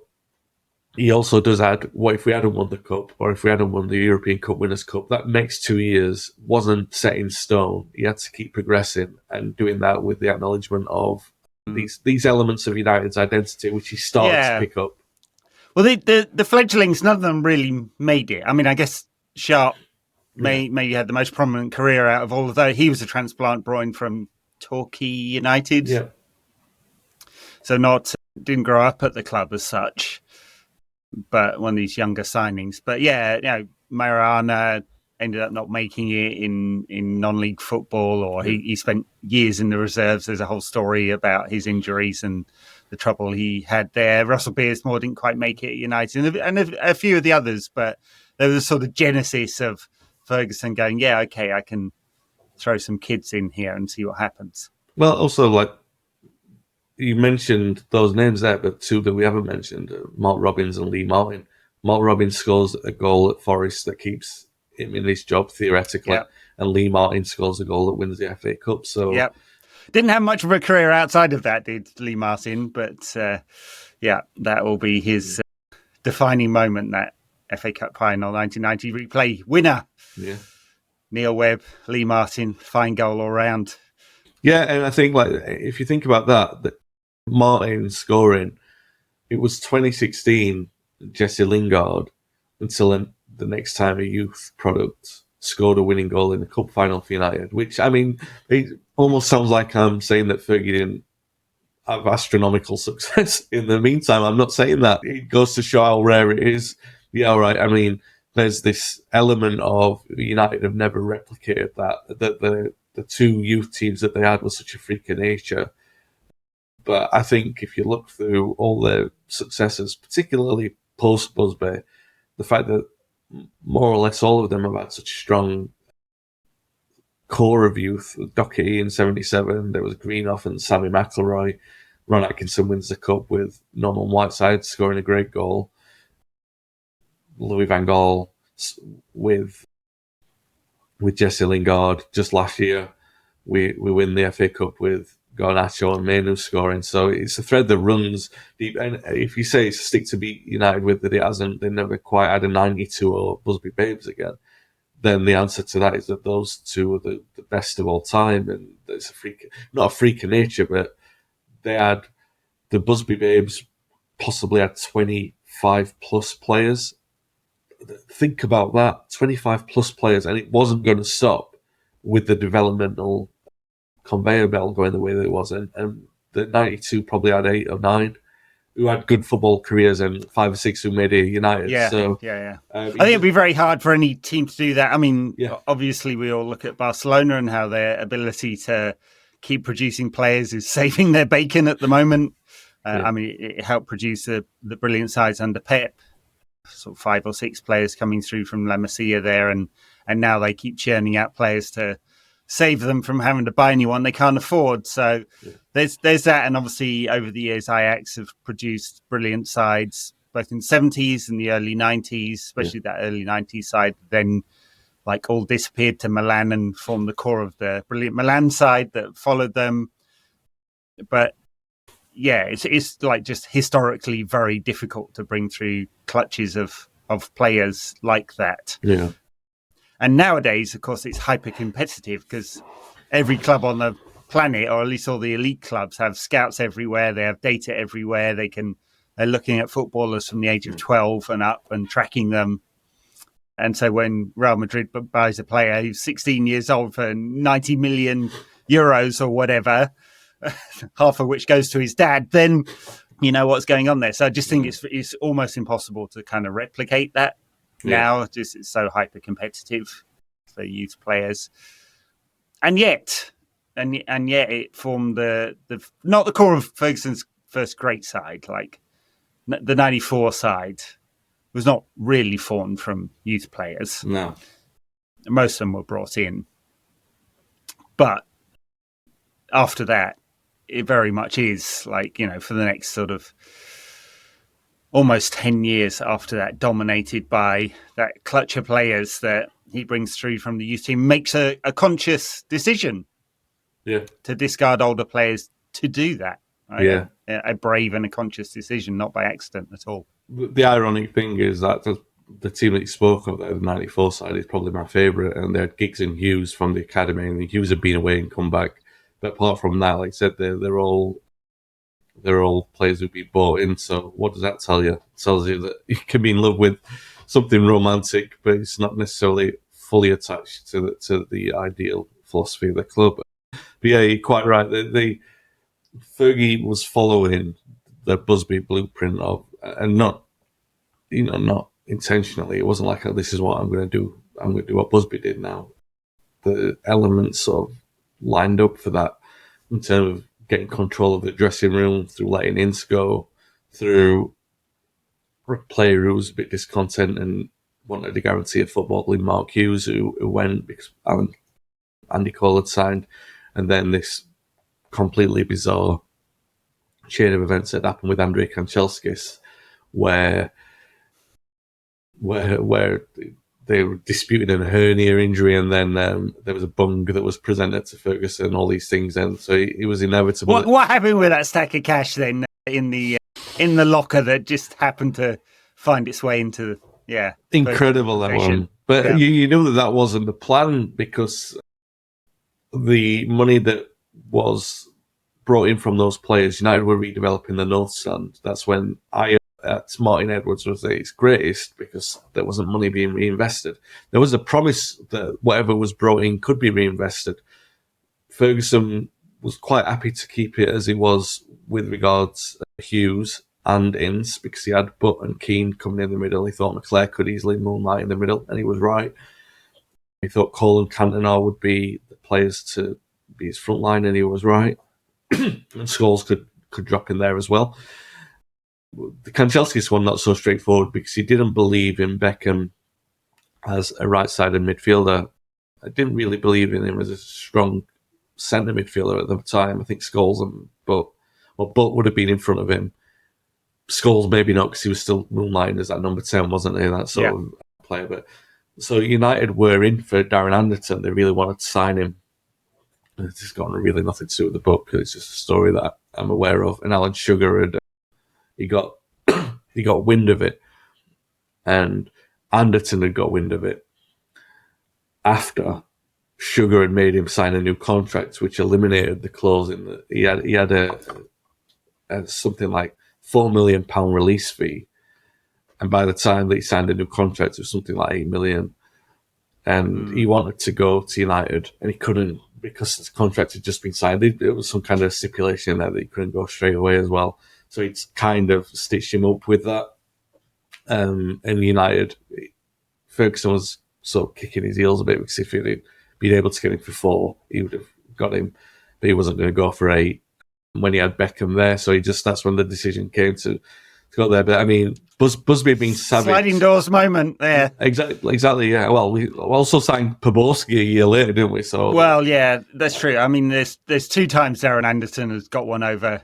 he also does add, what if we hadn't won the Cup, or if we hadn't won the European Cup Winners' Cup? That next 2 years wasn't set in stone. He had to keep progressing and doing that with the acknowledgement of these elements of United's identity, which he started to pick up. Well, the fledglings, none of them really made it. I mean, I guess Sharp maybe had the most prominent career out of all of those. He was a transplant brought in from Torquay United. Yeah. So didn't grow up at the club as such, but one of these younger signings. But Mariorana ended up not making it in non-league football, or he spent years in the reserves. There's a whole story about his injuries and the trouble he had there. Russell Beardsmore didn't quite make it at United, and a few of the others, but there was a sort of genesis of Ferguson going, I can throw some kids in here and see what happens. Well, also, like, you mentioned those names there, but two that we haven't mentioned, Mark Robbins and Lee Martin. Mark Robbins scores a goal at Forest that keeps him in his job, theoretically, and Lee Martin scores a goal that wins the FA Cup. So, didn't have much of a career outside of that, did Lee Martin, but that will be his defining moment, that FA Cup final 1990 replay winner. Yeah. Neil Webb, Lee Martin, fine goal all round. Yeah, and I think, like, if you think about that Martin scoring, it was 2016, Jesse Lingard, until the next time a youth product scored a winning goal in the cup final for United, which, I mean, it almost sounds like I'm saying that Fergie didn't have astronomical success in the meantime. I'm not saying that. It goes to show how rare it is. Yeah, all right. I mean, there's this element of United have never replicated that the two youth teams that they had was such a freak of nature. But I think if you look through all their successes, particularly post-Busby, the fact that more or less all of them have had such a strong core of youth. Docherty in 77, there was Greenough and Sammy McIlroy. Ron Atkinson wins the cup with Norman Whiteside scoring a great goal. Louis van Gaal with Jesse Lingard. Just last year, we win the FA Cup with Garnacho and Mainu scoring. So it's a thread that runs deep. And if you say it's a stick to be united with, that it hasn't, they never quite had a 92 or Busby Babes again, then the answer to that is that those two are the best of all time. And it's not a freak of nature, but they had, the Busby Babes possibly had 25 plus players. Think about that, 25 plus players, and it wasn't going to stop with the developmental conveyor belt going the way that it was. And the 92 probably had 8 or 9 who had good football careers, and 5 or 6 who made it United. Yeah, so, yeah. I think it'd be very hard for any team to do that. I mean, obviously we all look at Barcelona and how their ability to keep producing players is saving their bacon at the moment. I mean, it helped produce the brilliant sides under Pep. Sort of 5 or 6 players coming through from La Masia there, and now they keep churning out players to save them from having to buy anyone they can't afford. So there's that, and obviously over the years Ajax have produced brilliant sides both in the 70s and the early 90s, especially that early 90s side. Then like all disappeared to Milan and formed the core of the brilliant Milan side that followed them. But yeah, it's like just historically very difficult to bring through clutches of players like that. Yeah. And nowadays, of course, it's hyper competitive because every club on the planet, or at least all the elite clubs, have scouts everywhere. They have data everywhere. They're looking at footballers from the age of 12 and up and tracking them. And so when Real Madrid buys a player who's 16 years old for 90 million euros or whatever, half of which goes to his dad, then you know what's going on there. So I just think it's almost impossible to kind of replicate that now. Just it's so hyper competitive for youth players, and yet it formed the not the core of Ferguson's first great side. Like the '94 side was not really formed from youth players. No, most of them were brought in, but after that, it very much is like, you know, for the next sort of almost 10 years after that, dominated by that clutch of players that he brings through from the youth team, makes a conscious decision to discard older players to do that. Right? A brave and a conscious decision, not by accident at all. The ironic thing is that the team that you spoke of, the 94 side, is probably my favourite, and they had Giggs and Hughes from the academy, and Hughes had been away and come back. But apart from that, like I said, they're all players who've been bought in. So what does that tell you? It tells you that you can be in love with something romantic, but it's not necessarily fully attached to the ideal philosophy of the club. But yeah, you're quite right. Fergie was following the Busby blueprint of, and not intentionally. It wasn't like, oh, this is what I'm going to do. I'm going to do what Busby did now. The elements sort of lined up for that in terms of getting control of the dressing room, through letting Ince go, through a player who was a bit discontent and wanted a guarantee of football in Mark Hughes, who went because Andy Cole had signed, and then this completely bizarre chain of events that happened with Andrei Kanchelskis, where they were disputing a hernia injury, and then there was a bung that was presented to Ferguson, all these things, and so it was inevitable. What happened with that stack of cash then in the locker that just happened to find its way into incredible that one? But you knew that wasn't the plan, because the money that was brought in from those players, United were redeveloping the North Stand. That's when Martin Edwards was at its greatest, because there wasn't money being reinvested. There was a promise that whatever was brought in could be reinvested. Ferguson was quite happy to keep it as it was with regards to Hughes and Ince, because he had Butt and Keane coming in the middle. He thought McClare could easily moonlight in the middle, and he was right. He thought Cole and Cantona would be the players to be his front line, and he was right. And Scholes could drop in there as well. The Kanchelskis one, not so straightforward, because he didn't believe in Beckham as a right-sided midfielder. I didn't really believe in him as a strong centre midfielder at the time. I think Scholes and Butt would have been in front of him. Scholes maybe not, because he was still moonlighting as that number 10, wasn't he? That sort of player. But so United were in for Darren Anderton. They really wanted to sign him. It's got really nothing to do with the book. It's just a story that I'm aware of. And Alan Sugar had he got he got wind of it, and Anderton had got wind of it after Sugar had made him sign a new contract, which eliminated the clause in that he had a something like £4 million release fee, and by the time that he signed a new contract, it was something like £8 million. And he wanted to go to United, and he couldn't because his contract had just been signed. There was some kind of stipulation there that he couldn't go straight away as well. So it's kind of stitched him up with that. And United, Ferguson was sort of kicking his heels a bit because if he'd been able to get him for 4, he would have got him, but he wasn't going to go for 8 when he had Beckham there. So that's when the decision came to go there. But I mean, Busby being savage. Sliding doors moment there. Exactly, yeah. Well, we also signed Poborski a year later, didn't we? So well, yeah, that's true. I mean, there's 2 times Darren Anderton has got one over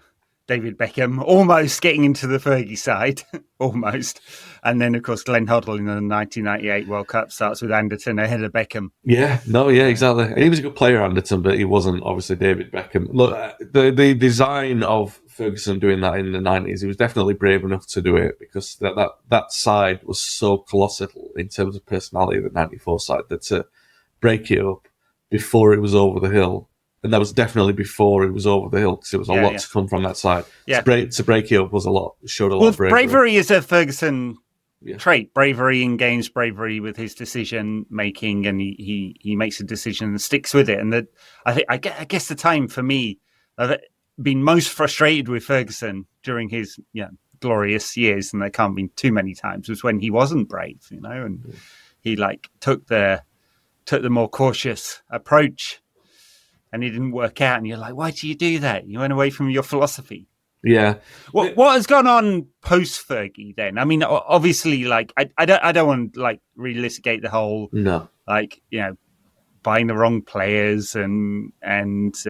David Beckham, almost getting into the Fergie side, almost. And then, of course, Glenn Hoddle in the 1998 World Cup starts with Anderton ahead of Beckham. Yeah, exactly. And he was a good player, Anderton, but he wasn't obviously David Beckham. Look, the design of Ferguson doing that in the 90s, he was definitely brave enough to do it because that side was so colossal in terms of personality, the 94 side, that to break it up before it was over the hill. And that was definitely before it was over the hill because there was a lot to come from that side. Yeah. To break it up was showed a lot of bravery. Bravery is a Ferguson trait. Bravery in games, bravery with his decision making, and he makes a decision and sticks with it. And I guess the time for me I've been most frustrated with Ferguson during his glorious years, and there can't be too many times, was when he wasn't brave, and he took the more cautious approach. And it didn't work out, and you're like, why do you do that? You went away from your philosophy. Yeah. What has gone on post Fergie then? I mean, obviously, I don't want to relitigate the whole buying the wrong players and the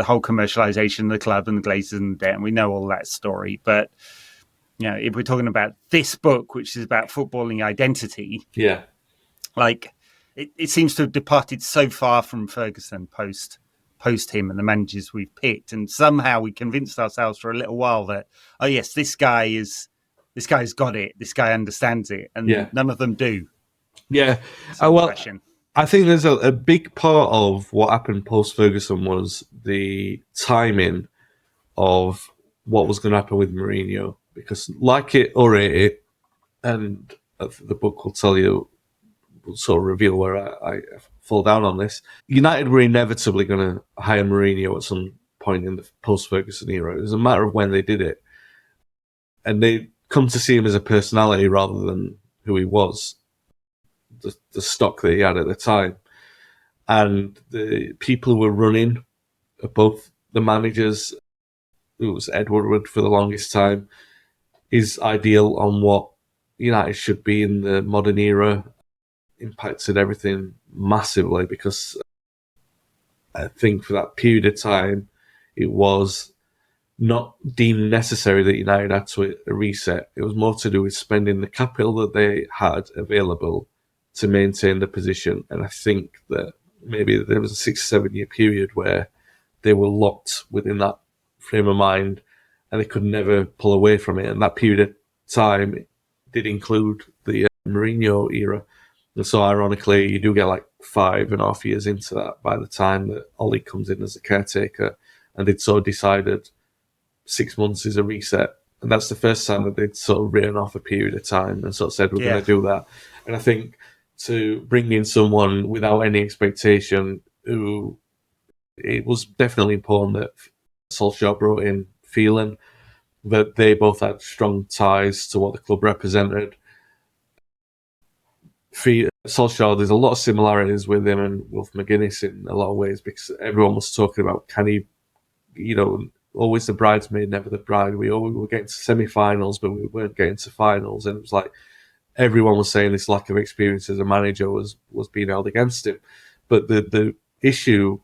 whole commercialization of the club and the Glazers and the debt, and we know all that story. But if we're talking about this book, which is about footballing identity, It seems to have departed so far from Ferguson post him and the managers we've picked, and somehow we convinced ourselves for a little while that this guy's got it, this guy understands it, and none of them do. Yeah, I think there's a big part of what happened post Ferguson was the timing of what was going to happen with Mourinho, because like it or hate it, and the book will tell you. Sort of reveal where I fall down on this. United were inevitably going to hire Mourinho at some point in the post-Ferguson era. It was a matter of when they did it. And they come to see him as a personality rather than who he was, the stock that he had at the time. And the people who were running, both the managers, who was Ed Woodward for the longest time, is ideal on what United should be in the modern era. Impacted everything massively because I think for that period of time it was not deemed necessary that United had to reset. It was more to do with spending the capital that they had available to maintain the position. And I think that maybe there was a 6 or 7 year period where they were locked within that frame of mind and they could never pull away from it. And that period of time did include the Mourinho era. And so, ironically, you do get 5.5 years into that by the time that Ollie comes in as a caretaker, and they'd sort of decided 6 months is a reset. And that's the first time that they'd sort of written off a period of time and sort of said, we're going to do that. And I think to bring in someone without any expectation, who it was definitely important that Solskjaer brought in feeling that they both had strong ties to what the club represented. Solskjaer, there's a lot of similarities with him and Wolf McGuinness in a lot of ways because everyone was talking about can he, always the bridesmaid, never the bride. We were getting to semi-finals, but we weren't getting to finals. And it was like everyone was saying this lack of experience as a manager was being held against him. But the issue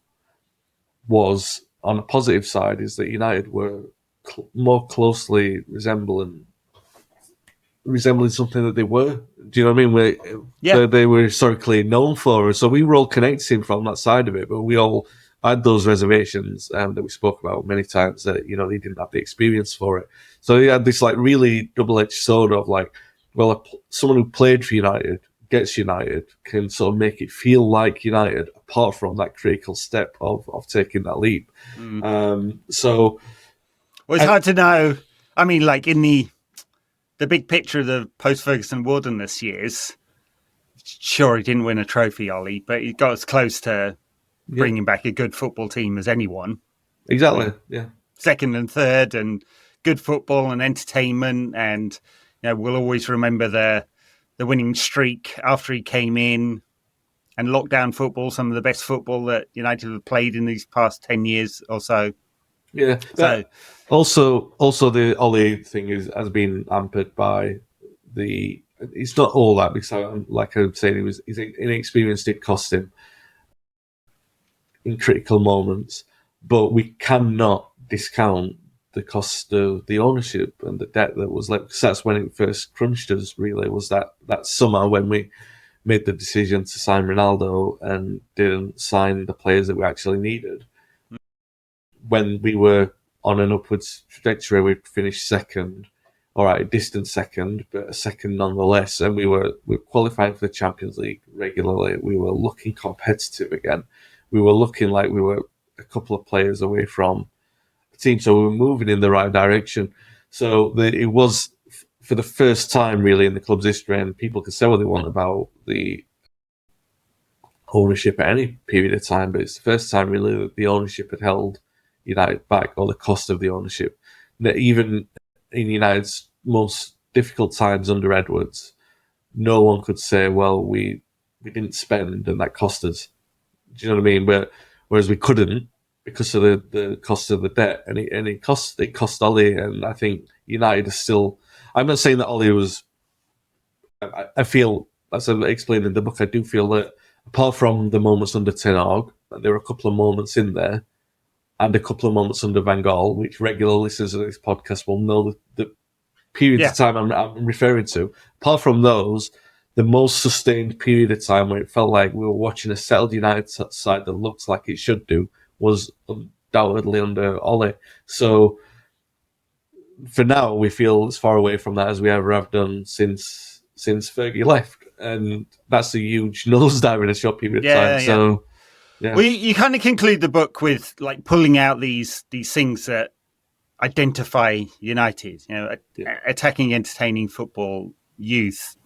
was, on the positive side, is that United were more closely resembling resembling something that they were. Do you know what I mean? Yeah. They were historically known for, so we were all connecting from that side of it, but we all had those reservations that we spoke about many times that, you know, they didn't have the experience for it. So he had this like really double-edged sword of like, well, someone who played for United, gets United, can sort of make it feel like United, apart from that critical step of taking that leap. So... Well, it's hard to know. I mean, like in the big picture of the post-Ferguson wilderness years, sure, he didn't win a trophy, Ollie, but he got as close to bringing back a good football team as anyone. Exactly, yeah. Second and third, and good football and entertainment, and you know, we'll always remember the winning streak after he came in, and lockdown football, some of the best football that United have played in these past 10 years or so. Yeah. So also the Ollie thing has been hampered by the. It's not all that, because like I'm saying, his inexperience did cost him in critical moments, but we cannot discount the cost of the ownership and the debt that was left. Because that's when it first crunched us. Really, was that summer when we made the decision to sign Ronaldo and didn't sign the players that we actually needed. When we were on an upwards trajectory, we'd finished second, all right, a distant second, but a second nonetheless. And we were qualifying for the Champions League regularly. We were looking competitive again. We were looking like we were a couple of players away from the team, so we were moving in the right direction. So it was, for the first time really in the club's history, and people can say what they want about the ownership at any period of time, but it's the first time really that the ownership had held United back, or the cost of the ownership. That even in United's most difficult times under Edwards, no one could say, well, we didn't spend and that cost us. Do you know what I mean? But whereas we couldn't, because of the cost of the debt, and it cost Ollie, and I think United is still. I'm not saying that Ollie was. I feel, as I explained in the book, I do feel that apart from the moments under Ten Hag, there were a couple of moments in there, and a couple of moments under Van Gaal, which regular listeners of this podcast will know the period of time I'm referring to. Apart from those, the most sustained period of time where it felt like we were watching a settled United side that looked like it should do was undoubtedly under Ollie. So for now, we feel as far away from that as we ever have done since Fergie left, and that's a huge nosedive in a short period of time. So. Yeah. Well, you kind of conclude the book with like pulling out these things that identify United. You know, attacking, entertaining football, youth,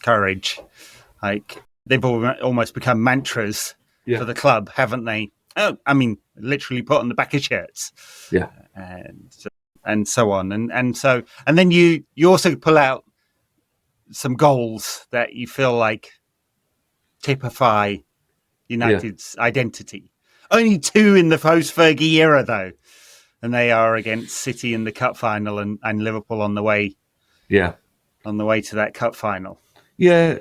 courage. Like they've almost become mantras for the club, haven't they? Oh, I mean, literally put on the back of shirts. Yeah, and so on, and then you also pull out some goals that you feel like typify United's identity. Only 2 in the post-Fergie era, though, and they are against City in the cup final and Liverpool on the way. On the way to that cup final. Yeah,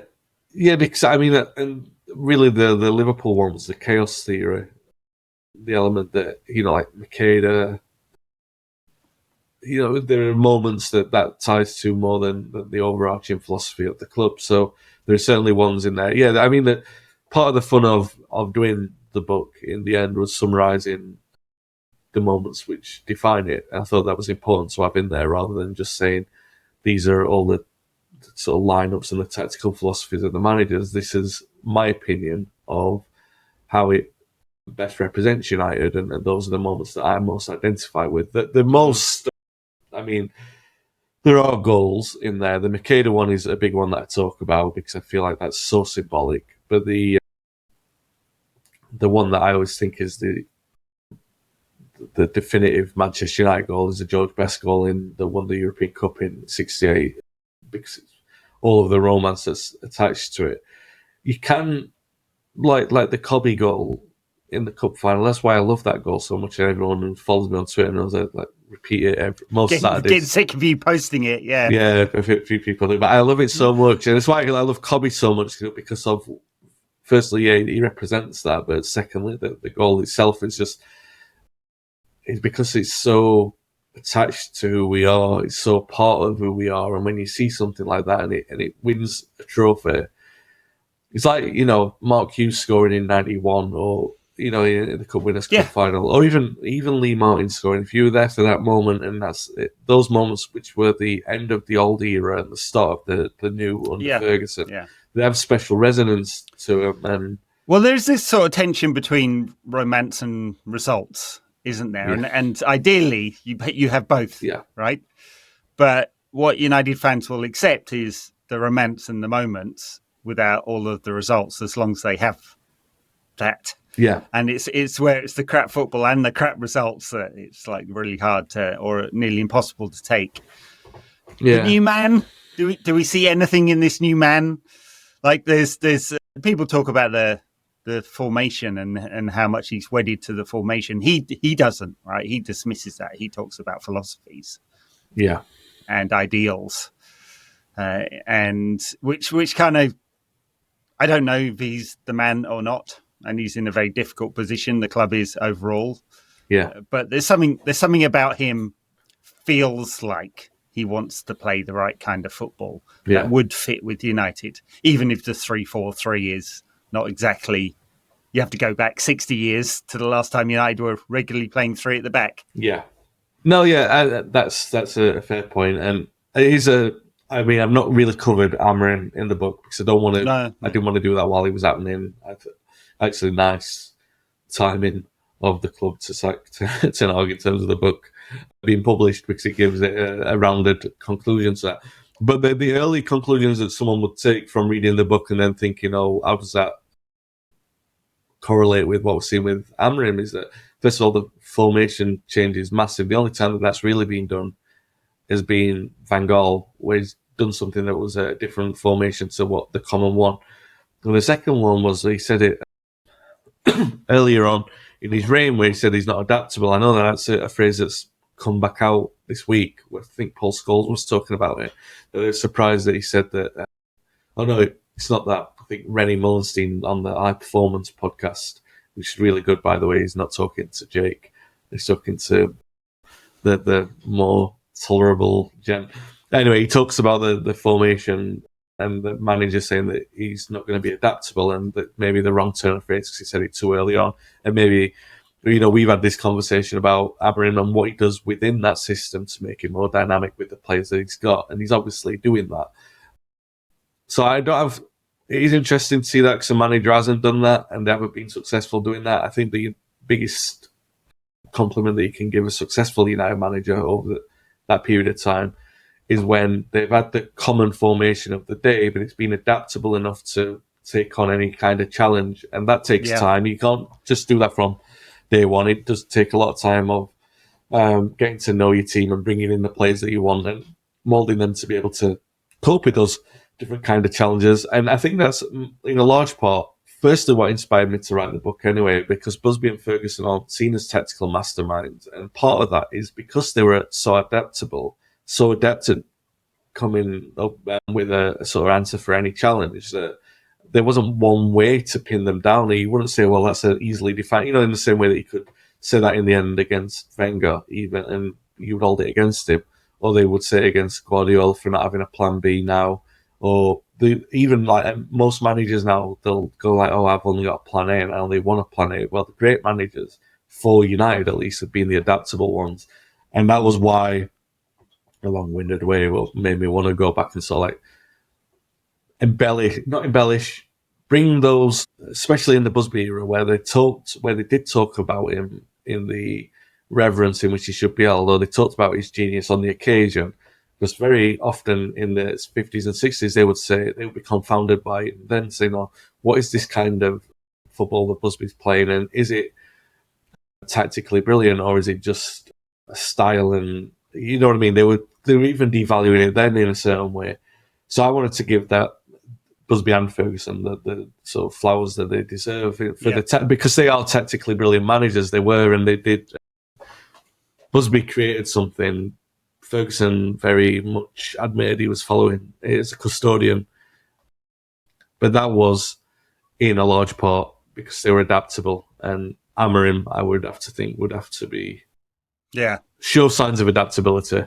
because I mean, and really the Liverpool one was the chaos theory, the element that, you know, like Makeda. You know, there are moments that ties to more than the overarching philosophy of the club. So there are certainly ones in there. Yeah, I mean that. Part of the fun of doing the book in the end was summarising the moments which define it. I thought that was important to have in there, rather than just saying these are all the sort of lineups and the tactical philosophies of the managers. This is my opinion of how it best represents United, and those are the moments that I most identify with. The most, I mean, there are goals in there. The Makeda one is a big one that I talk about because I feel like that's so symbolic. But the one that I always think is the definitive Manchester United goal is the George Best goal in the European Cup in '68, because all of the romance that's attached to it. You can, like the Cobby goal in the cup final. That's why I love that goal so much. And everyone who follows me on Twitter knows I repeat it most Saturdays. Getting sick of you posting it, yeah. Yeah, a few people do, but I love it so much, and it's why I love Cobby so much, because of. Firstly, yeah, he represents that, but secondly, the goal itself is just, it's because it's so attached to who we are. It's so part of who we are. And when you see something like that and it wins a trophy, it's like, you know, Mark Hughes scoring in 91, or, you know, in the Cup Winners' Cup final, or even Lee Martin scoring. If you were there for that moment, and that's it, those moments which were the end of the old era and the start of the new under Ferguson, they have special resonance to them. And well, there's this sort of tension between romance and results, isn't there? And ideally, you have both, right? But what United fans will accept is the romance and the moments without all of the results, as long as they have that. Yeah. And it's where it's the crap football and the crap results that it's like really hard to, or nearly impossible to take. The new man, do we see anything in this new man? Like there's people talk about the formation and how much he's wedded to the formation. He doesn't, right? He dismisses that. He talks about philosophies. Yeah. And ideals. And which kind of, I don't know if he's the man or not, and he's in a very difficult position. The club is overall, but there's something about him feels like he wants to play the right kind of football that would fit with United, even if the 3-4-3 is not exactly. You have to go back 60 years to the last time United were regularly playing three at the back. Yeah, no, that's a fair point, and it is I mean, I've not really covered Amorim in the book because I don't want to. No. I didn't want to do that while he was happening. Actually, nice timing of the club to sack Ten Hag in terms of the book being published, because it gives it a rounded conclusion to that. But the early conclusions that someone would take from reading the book and then thinking, oh, how does that correlate with what we're seeing with Amorim, is that, first of all, the formation change is massive. The only time that that's really been done has been Van Gaal, where he's done something that was a different formation to what the common one. And the second one was, he said it earlier on in his reign, where he said he's not adaptable. I know that's a phrase that's come back out this week, where I think Paul Scholes was talking about it. They were surprised that he said that. Oh no, it's not that. I think Rennie Mullenstein on the High Performance podcast, which is really good, by the way. He's not talking to Jake. He's talking to the more tolerable gent. Anyway, he talks about the formation and the manager saying that he's not going to be adaptable, and that maybe the wrong turn of phrase because he said it too early on. And maybe, you know, we've had this conversation about Amorim and what he does within that system to make it more dynamic with the players that he's got, and he's obviously doing that. So it is interesting to see that, because the manager hasn't done that and they haven't been successful doing that. I think the biggest compliment that you can give a successful United manager over that period of time is when they've had the common formation of the day, but it's been adaptable enough to take on any kind of challenge. And that takes time. You can't just do that from day one. It does take a lot of time of getting to know your team and bringing in the players that you want and moulding them to be able to cope with those different kind of challenges. And I think that's, in a large part, firstly what inspired me to write the book anyway, because Busby and Ferguson are seen as tactical masterminds. And part of that is because they were so adaptable, so adept at coming up with a sort of answer for any challenge, that there wasn't one way to pin them down. You wouldn't say, well, that's an easily defined, you know, in the same way that you could say that in the end against Wenger, even, and you would hold it against him. Or they would say against Guardiola for not having a plan B now. Or even like most managers now, they'll go like, oh, I've only got a plan A and I only want a plan A. Well, the great managers, for United at least, have been the adaptable ones. And that was why, a long-winded way, made me want to go back and sort of like bring those, especially in the Busby era, where they did talk about him in the reverence in which he should be, although they talked about his genius on the occasion. Because very often in the 50s and 60s, they would be confounded by it, and then saying, oh, what is this kind of football that Busby's playing, and is it tactically brilliant, or is it just a style? And you know what I mean? They were even devaluing it then in a certain way. So I wanted to give that Busby and Ferguson the sort of flowers that they deserve for because they are tactically brilliant managers. They were, and they did. Busby created something. Ferguson very much admitted he was following it as a custodian, but that was in a large part because they were adaptable. And Amorim, I would have to think, would have to be Yeah. Show signs of adaptability.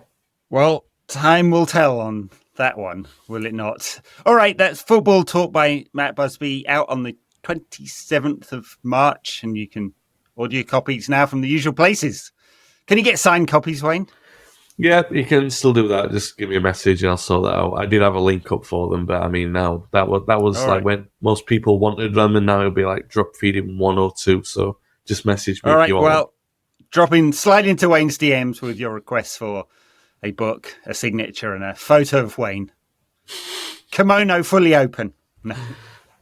Well, time will tell on that one, will it not? All right, that's Football Talk by Matt Busby, out on the 27th of March, and you can order your copies now from the usual places. Can you get signed copies, Wayne? Yeah, you can still do that. Just give me a message and I'll sort that out. I did have a link up for them, but I mean, now that was All like right. when most people wanted them, and now it'll be like drop feeding 1 or 2. So just message me All if right, you want well, slide into Wayne's DMs with your requests for a book, a signature, and a photo of Wayne. Kimono fully open. No.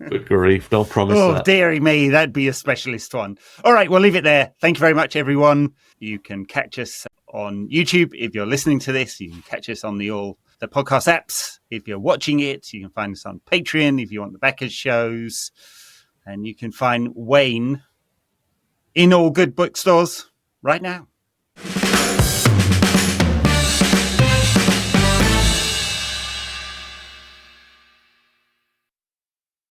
Good grief, don't promise that. Dearie me, that'd be a specialist one. All right, we'll leave it there. Thank you very much, everyone. You can catch us on YouTube if you're listening to this. You can catch us on the podcast apps. If you're watching it, you can find us on Patreon if you want the backers shows. And you can find Wayne in all good bookstores right now.